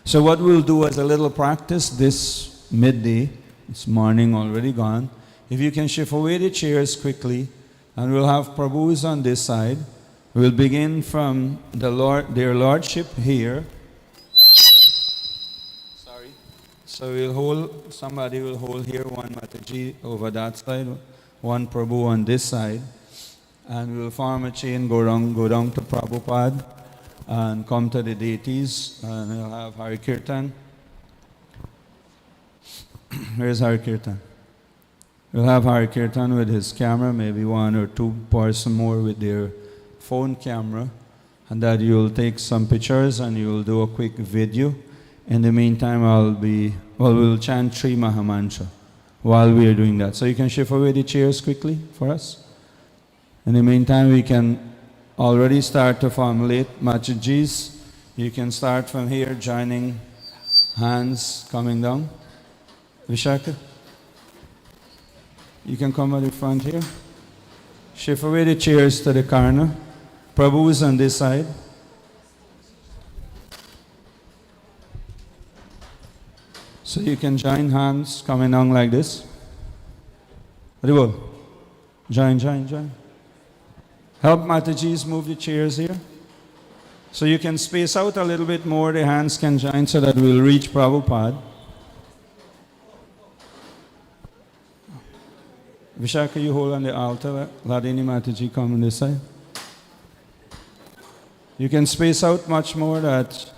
So what we'll do as a little practice this midday, this morning already gone, if you can shift away the chairs quickly, and we'll have Prabhus on this side. We'll begin from their Lordship here. Sorry. So somebody will hold here, one Mataji over that side, one Prabhu on this side, and we'll form a chain, go down to Prabhupada, and come to the deities, and we'll have Hari Kirtan. Where's Hari Kirtan? We'll have Hari Kirtan with his camera, maybe one or two persons more with their phone camera, and that you'll take some pictures and you'll do a quick video. In the meantime, we'll chant 3 Mahamantra while we are doing that. So you can shift away the chairs quickly for us. In the meantime, we can already start to formulate Machajis. You can start from here, joining hands, coming down. Vishaka, you can come at the front here. Shift away the chairs to the corner. Prabhu is on this side. So you can join hands, coming down like this. Haribol. Join. Help Matajis move the chairs here. So you can space out a little bit more, the hands can join so that we'll reach Prabhupada. Vishaka, you hold on the altar. Ladini Mataji, come on this side. You can space out much more, that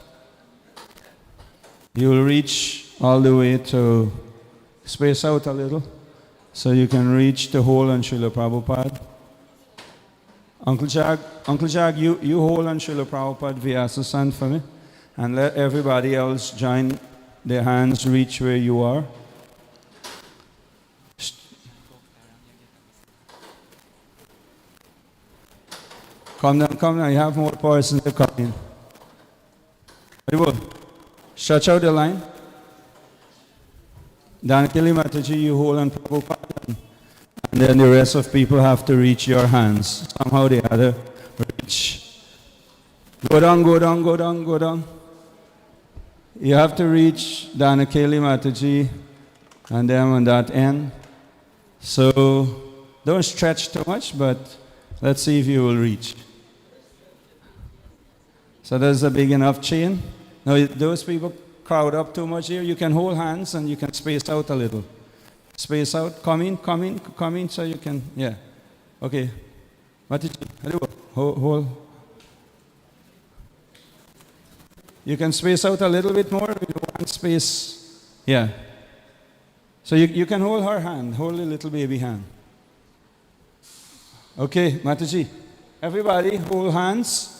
you will reach all the way to space out a little so you can reach the hold on Srila Prabhupada. Uncle Jag, you hold on Srila Prabhupada Vyasa for me, and let everybody else join their hands, reach where you are. Come down, you have more persons to come in. Very good. Stretch out the line. Danakili Mataji, you hold on Prabhupada, and then the rest of people have to reach your hands. Somehow the other reach. Go down, go down, go down, go down. You have to reach Danakili Mataji and then on that end. So don't stretch too much, but let's see if you will reach. So there's a big enough chain. Now those people crowd up too much here. You can hold hands and you can space out a little. Space out, come in so you can, yeah. Okay. Hold. You can space out a little bit more with one space. Yeah. So you can hold her hand, hold the little baby hand. Okay, Mataji. Everybody hold hands.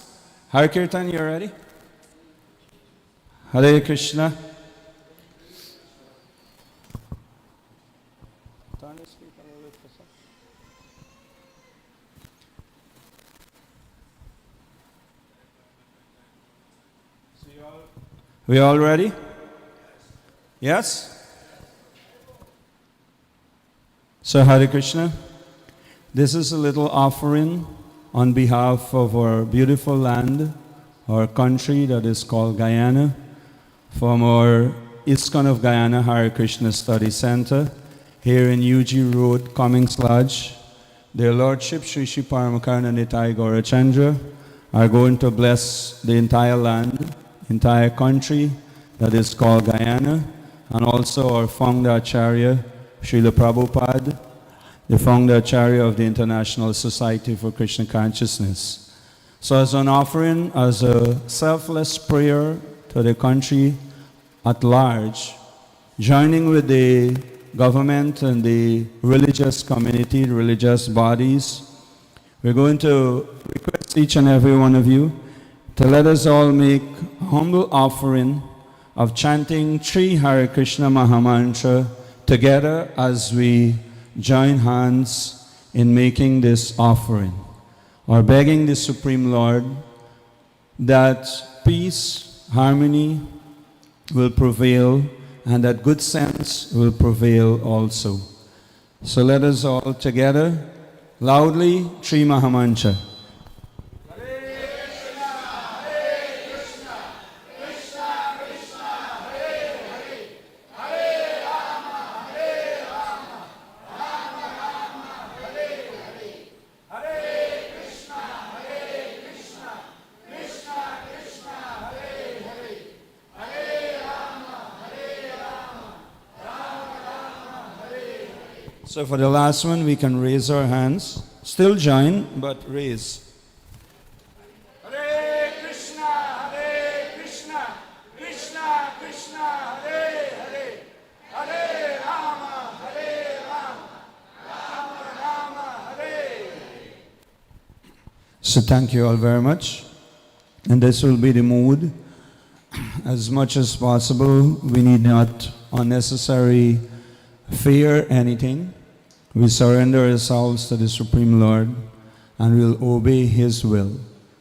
Hare Kirtan, you ready? Hare Krishna. We all ready? Yes? So Hare Krishna, this is a little offering on behalf of our beautiful land, our country that is called Guyana, from our ISKCON of Guyana Hare Krishna Study Center here in UG Road, Cummings Lodge. Their Lordship Sri Sri Paramakarna Nitai Gaurachandra are going to bless the entire land, entire country that is called Guyana, and also our founder Acharya, Srila Prabhupada, the founder Acharya of the International Society for Krishna Consciousness. So as an offering, as a selfless prayer to the country at large, joining with the government and the religious community, religious bodies, we're going to request each and every one of you to let us all make a humble offering of chanting Three Hare Krishna Mahamantra together as we join hands in making this offering, or begging the Supreme Lord that peace, harmony will prevail and that good sense will prevail also. So let us all together loudly Three Mahamantra. So for the last one, we can raise our hands. Still join, but raise. Hare Krishna, Krishna Krishna, Hare Hare, Hare Rama, Rama Rama, Hare. So thank you all very much. And this will be the mood. As much as possible, we need not unnecessary fear anything. We surrender ourselves to the Supreme Lord and we'll obey His will.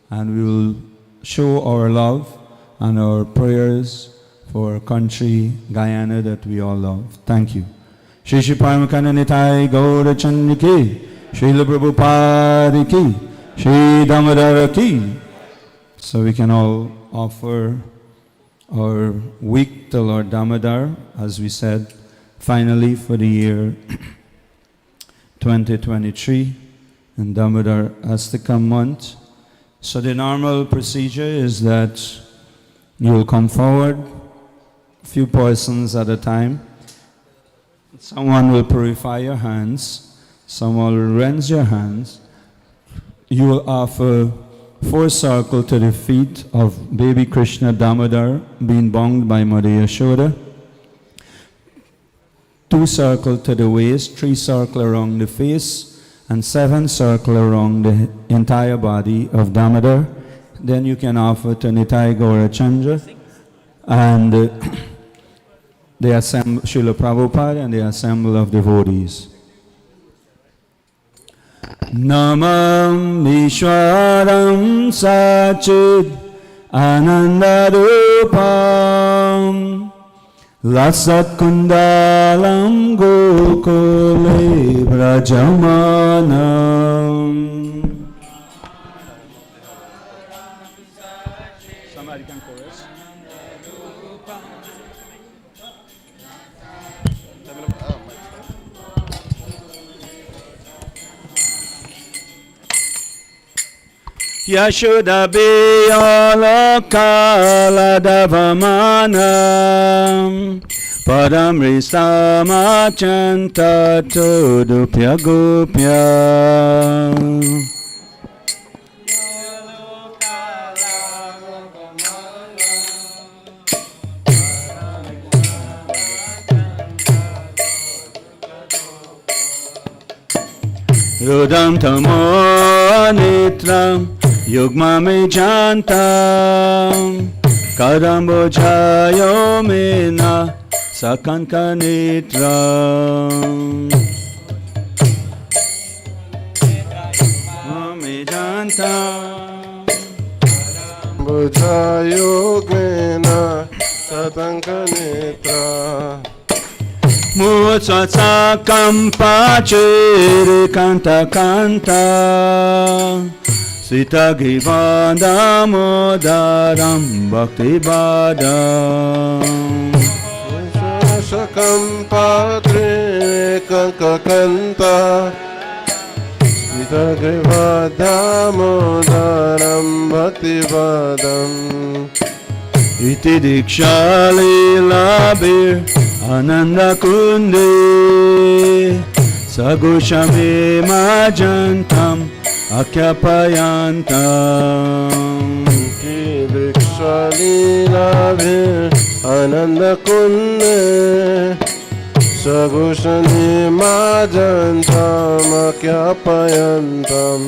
And we will show our love and our prayers for our country, Guyana, that we all love. Thank you. Shri Shri Paramakarna Nitai Gaurachandra ki, Srila Prabhupada ki, Shri Damodara ki. So we can all offer our week to Lord Damodar, as we said, finally for the year 2023, and Damodar Astika month. So the normal procedure is that you'll come forward, a few persons at a time. Someone will purify your hands, someone will rinse your hands. You will offer 4 circles to the feet of baby Krishna Damodar being bound by Mother Yashoda. 2 circles to the waist, 3 circles around the face, and 7 circles around the entire body of Damodar. Then you can offer to Nitai Gaurachandra and the assemble, Srila Prabhupada and the assemble of devotees. Namam Vishwaram Sachid Anandarupam Lasat kundalam gokule brajamanam. Somebody can chorus. Yashoda Beyala Kala Davamanam Padam Risama Chanta Todupya Gopya Rudam Tamo Nitram Yugma me jantam Kadambo jayo mena Sakanka nitram Me jantam Bujayo gena Satanka netra Mutsatsa kampa chiri kanta kanta Sita Givanda Modaram Bhakti Badam Shakam Padre Kankakanta Sita Damodaram Bhakti Badam Iti Diksha Leela Ananda Kunde Sagushame Majantam Akyapayantam Ki Diksha Leela Ananda Kunde Sagushani Majantam Akyapayantam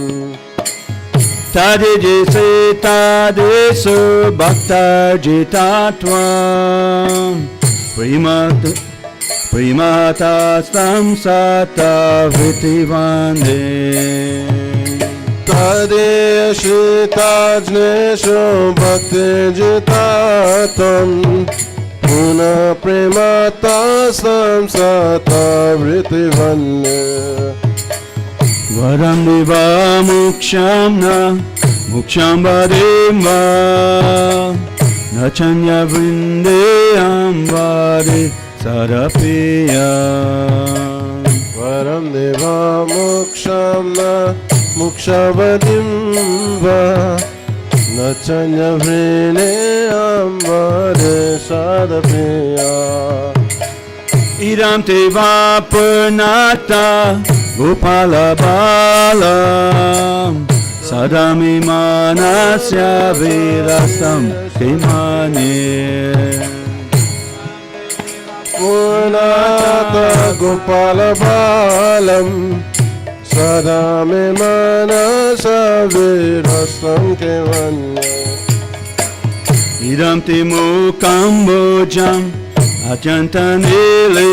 Tadijise Tadisu Bhakta Jitatvam Primatastam Sata Vritivande Tade Shritajnesho Bhakti Jitatam Puna Primatastam Sata Vritivande Varam Diva Mukshamna Muksham Vadimva Nachanya Vrinde Ambari Sarapiya Varam Deva Mokshamna Mukshavadimva Nachanya Vrine Ambare Sadapiya Idam Teva Purnata Gopala Balam Sadami Manasya Virasam Kimane Purnata Gopala Balam Sadami Manasya Virasam Kimane Idam Timu Kambojam Atyantanile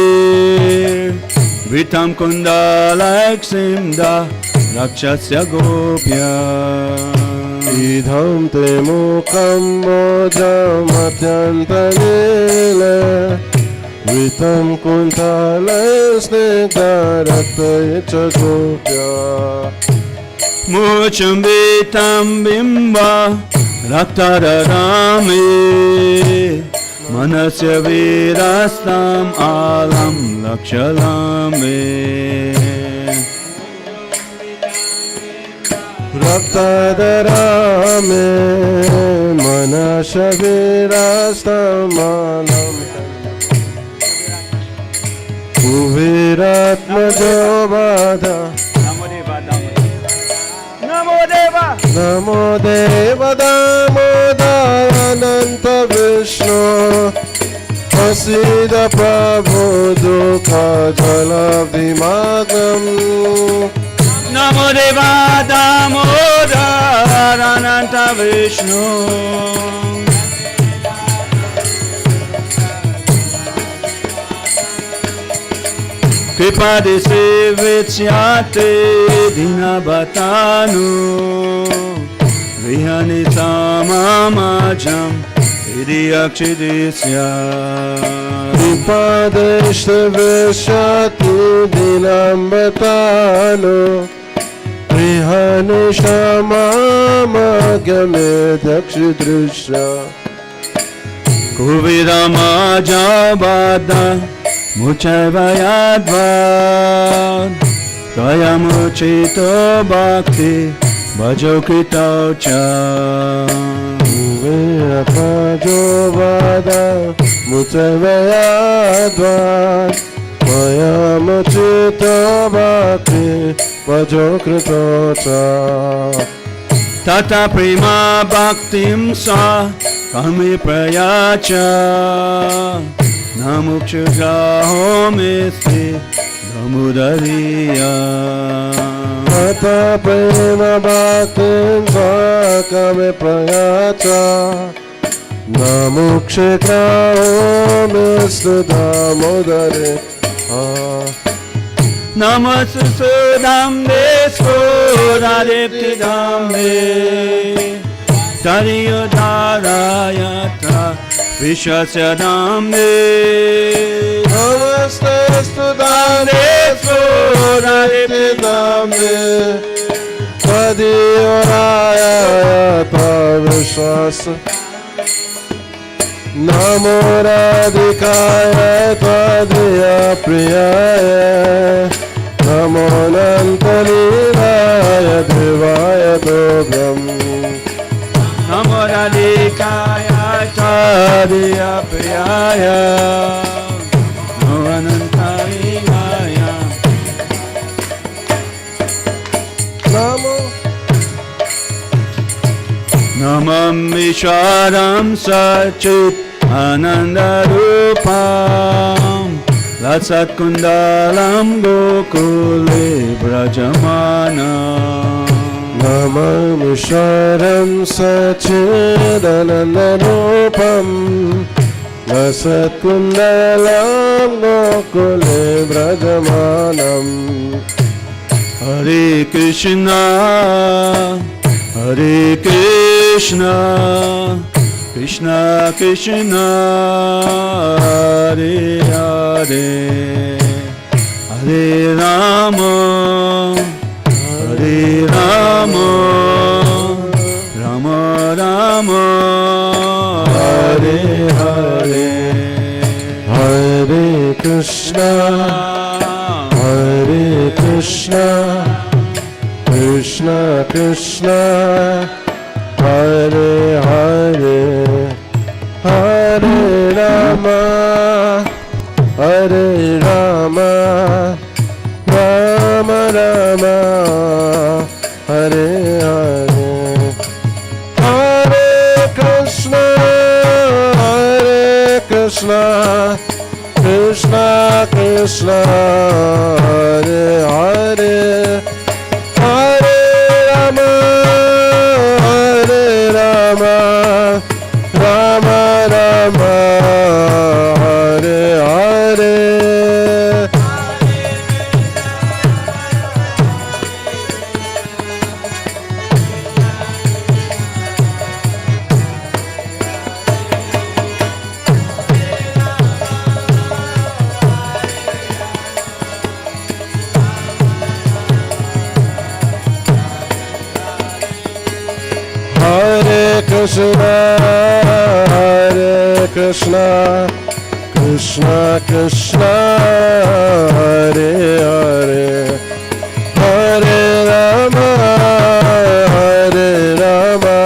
Vitam Kundala Simda Rakshasya Gopya Idham te mukam bodham atyantanile Vitam kuntala snigdharataya cha gopya Mucham Vitam Bimba Raktararame Manasya Virastam Alam Lakshalame Raktadarame Manasya Virastamalam Kuviratmajobada Namo Deva Damodarananta Vishnu Asida Prabhu Dukha Jalavimagam Namo Deva Damodarananta Vishnu Kripadi Sevityate Dinabhatanu Vihani Samamajam Idiyakshidisya Upadeshtavrashati dinambatano Prihanishamamagame dakshidrishya Kuvidamajabada Muchayvayadvad Gayamuchito bhakti Bhajokrito cha Virapajovada Mutavayadvad Mayamachita bhakti Vajokrito cha Tata prima bhaktim sa Kami prayacha Namukshujaho misti Damudariya Tata prema bhaktim svakame prayacha Namukshikrao mistu damodare Namaste Sudambe Sudadiptidambe Tariyodharayata Vishasya Dambe Namaste Sudambe Sudadiptidambe Tadiyorayata Vishasya Namo Radhikaya Tvadiya Priyaya Namo Nantalilaya Devaya Dobram Namo Radhikaya Chadiya Priyaya Namo Anantalilaya Namo Namam Visharam Sachit Anandarupam Latsat Kundalam Gokule Brajamanam Namamisharam Sachidanandanupam Lasat Kundalam Gokule Brajamanam Hare Krishna Hare Krishna Krishna Krishna Hare Hare Hare Rama Hare Rama Rama Rama Hare Hare Hare Krishna Hare Krishna Krishna Krishna Hare Hare Hare Rama Hare Rama Rama Rama Hare Hare Hare Krishna Hare Krishna Krishna Krishna Hare Hare Hare Rama Hare Rama Rama Rama Hare Hare Hare Krishna, Hare Krishna, Krishna Krishna, Hare Hare, Hare Rama, Hare Rama,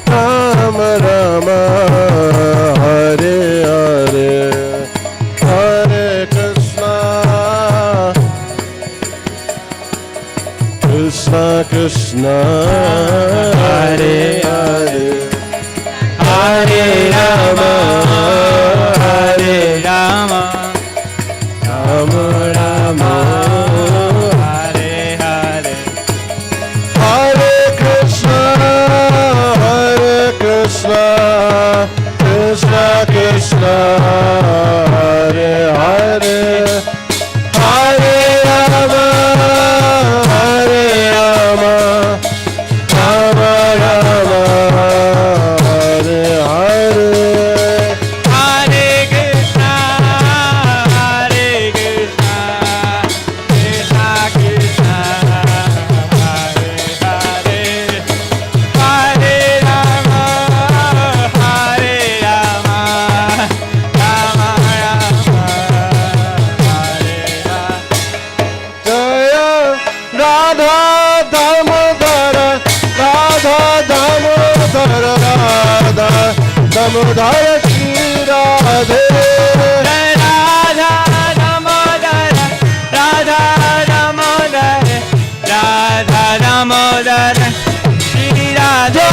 Rama Rama, Hare Hare, Hare Krishna, Krishna Krishna, Hare Hare, Hare Rama, Hare Rama, Rama Rama, Hare Hare, Hare Krishna, Hare Krishna, Krishna Krishna, Hare Hare, Hare Rama, Hare Rama, Rama Rama, Hare Hare. Damodar Shri Radhe. Radha Damodar, Radha Damodar, Radha Damodar, Shri Radhe.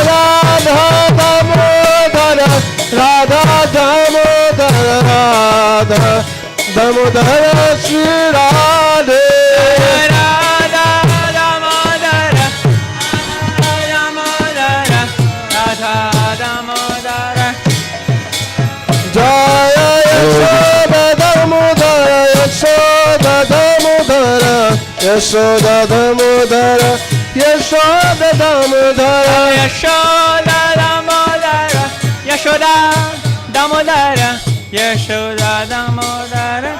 Radha Damodar, Radha Damodar, Radha Damodar Shri Radhe. Radha Damodar, Damodar, Radha Damodar. Jaya Yashoda Damodara, Yashoda Damodara, Yashoda Damodara, Yashoda Damodara. Yashoda Damodara, Yashoda Damodara, Yashoda Damodara.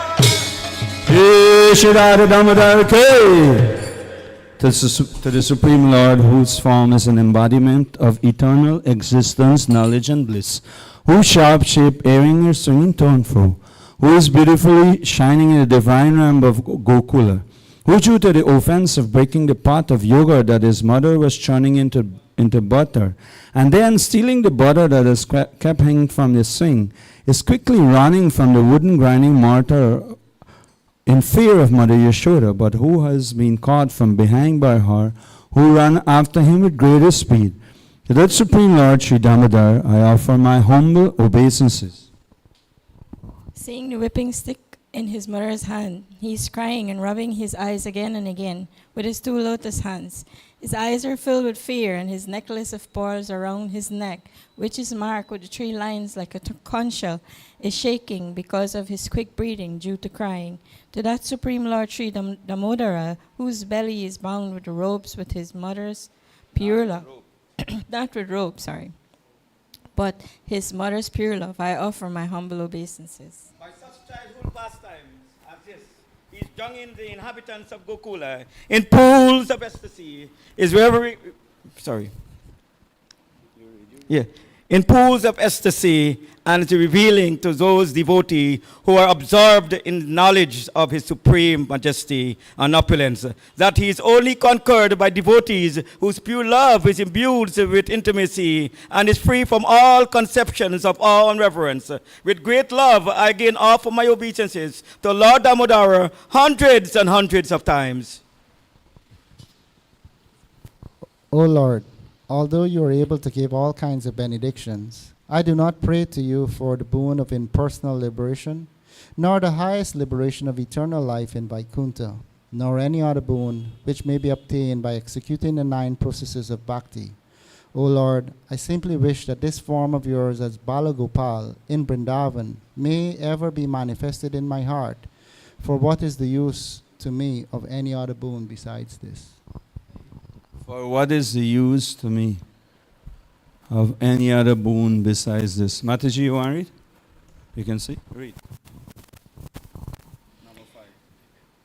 Shirada Damodar Ke. To the Supreme Lord, whose form is an embodiment of eternal existence, knowledge, and bliss, whose sharp shape airing her swinging toneful, who is beautifully shining in the divine realm of Gokula, who due to the offense of breaking the pot of yogurt that his mother was churning into butter, and then stealing the butter that is kept hanging from the swing, is quickly running from the wooden grinding mortar in fear of Mother Yashoda, but who has been caught from behind by her, who ran after him with greater speed. To that Supreme Lord, Sri Damodar, I offer my humble obeisances. Seeing the whipping stick in his mother's hand, he is crying and rubbing his eyes again and again with his two lotus hands. His eyes are filled with fear, and his necklace of pearls around his neck, which is marked with the 3 lines like a conch shell, is shaking because of his quick breathing due to crying. To that Supreme Lord Sri Damodara, whose belly is bound with the ropes with his mother's pure love, not with rope, sorry, but his mother's pure love, I offer my humble obeisances. By such childhood pastimes as this, he is joining the inhabitants of Gokula in pools of ecstasy, is wherever in pools of ecstasy, and is revealing to those devotees who are absorbed in knowledge of his supreme majesty and opulence, that he is only conquered by devotees whose pure love is imbued with intimacy and is free from all conceptions of awe and reverence. With great love, I again offer my obeisances to Lord Damodara hundreds and hundreds of times. O Lord, although you are able to give all kinds of benedictions, I do not pray to you for the boon of impersonal liberation, nor the highest liberation of eternal life in Vaikuntha, nor any other boon which may be obtained by executing the 9 processes of bhakti. O Lord, I simply wish that this form of yours as Balagopal in Vrindavan may ever be manifested in my heart, for what is the use to me of any other boon besides this? For what is the use to me of any other boon besides this? Mataji, you want to read? You can see? Read.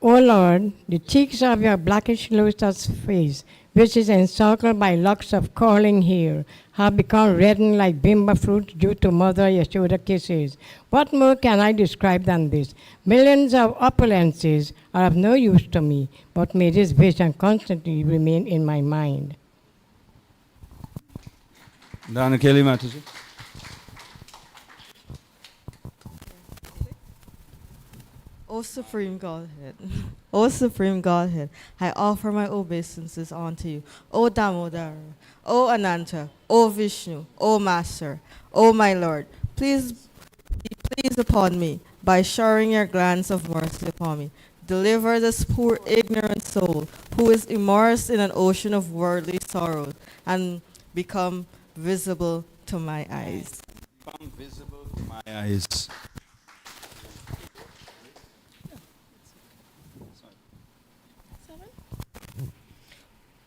O Lord, the cheeks of your blackish lotus face, which is encircled by locks of curling hair, have become reddened like bimba fruit due to Mother Yashoda kisses. What more can I describe than this? Millions of opulences are of no use to me, but may this vision constantly remain in my mind. Dana Kelly Mataji. O Supreme Godhead, O Supreme Godhead, I offer my obeisances unto you. O Damodara, O Ananta, O Vishnu, O Master, O my Lord, please be pleased upon me by showering your glance of mercy upon me. Deliver this poor ignorant soul who is immersed in an ocean of worldly sorrow and become visible to my eyes. Become visible to my eyes.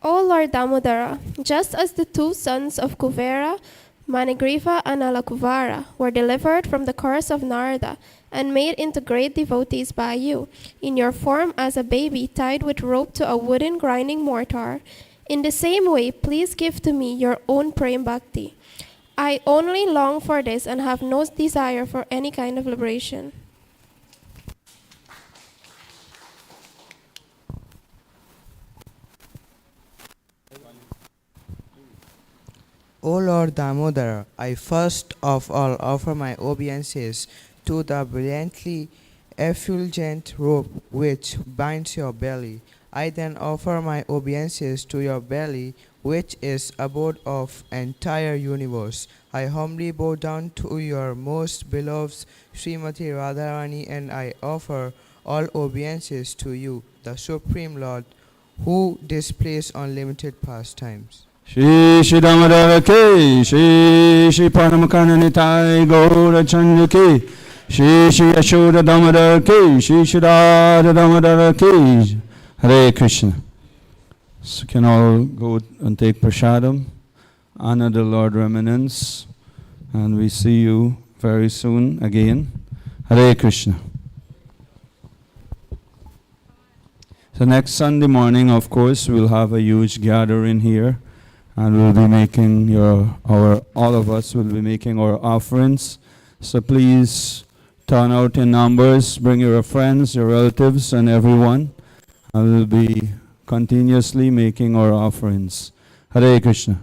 O Lord Damodara, just as the 2 sons of Kuvera, Manigriva and Alakuvara, were delivered from the curse of Narada and made into great devotees by you, in your form as a baby tied with rope to a wooden grinding mortar, in the same way, please give to me your own prem bhakti. I only long for this and have no desire for any kind of liberation. O Lord Damodara, I first of all offer my obeisances to the brilliantly effulgent robe which binds your belly. I then offer my obeisances to your belly, which is abode of entire universe. I humbly bow down to your most beloved Srimati Radharani, and I offer all obeisances to you, the Supreme Lord, who displays unlimited pastimes. Shri Shri Damodara Ki, Shri Shri Paramakana Nitai Gaura Chanda Ki, Shri Shri Yashoda Damodara Ki, Shri Shri Radha Damodara Ki. Hare Krishna. So you can all go and take prasadam, honor the Lord Remanence, and we see you very soon again. Hare Krishna. So next Sunday morning, of course, we'll have a huge gathering here, and we'll be making all of us will be making our offerings. So please turn out in numbers, bring your friends, your relatives, and everyone. And we'll be continuously making our offerings. Hare Krishna.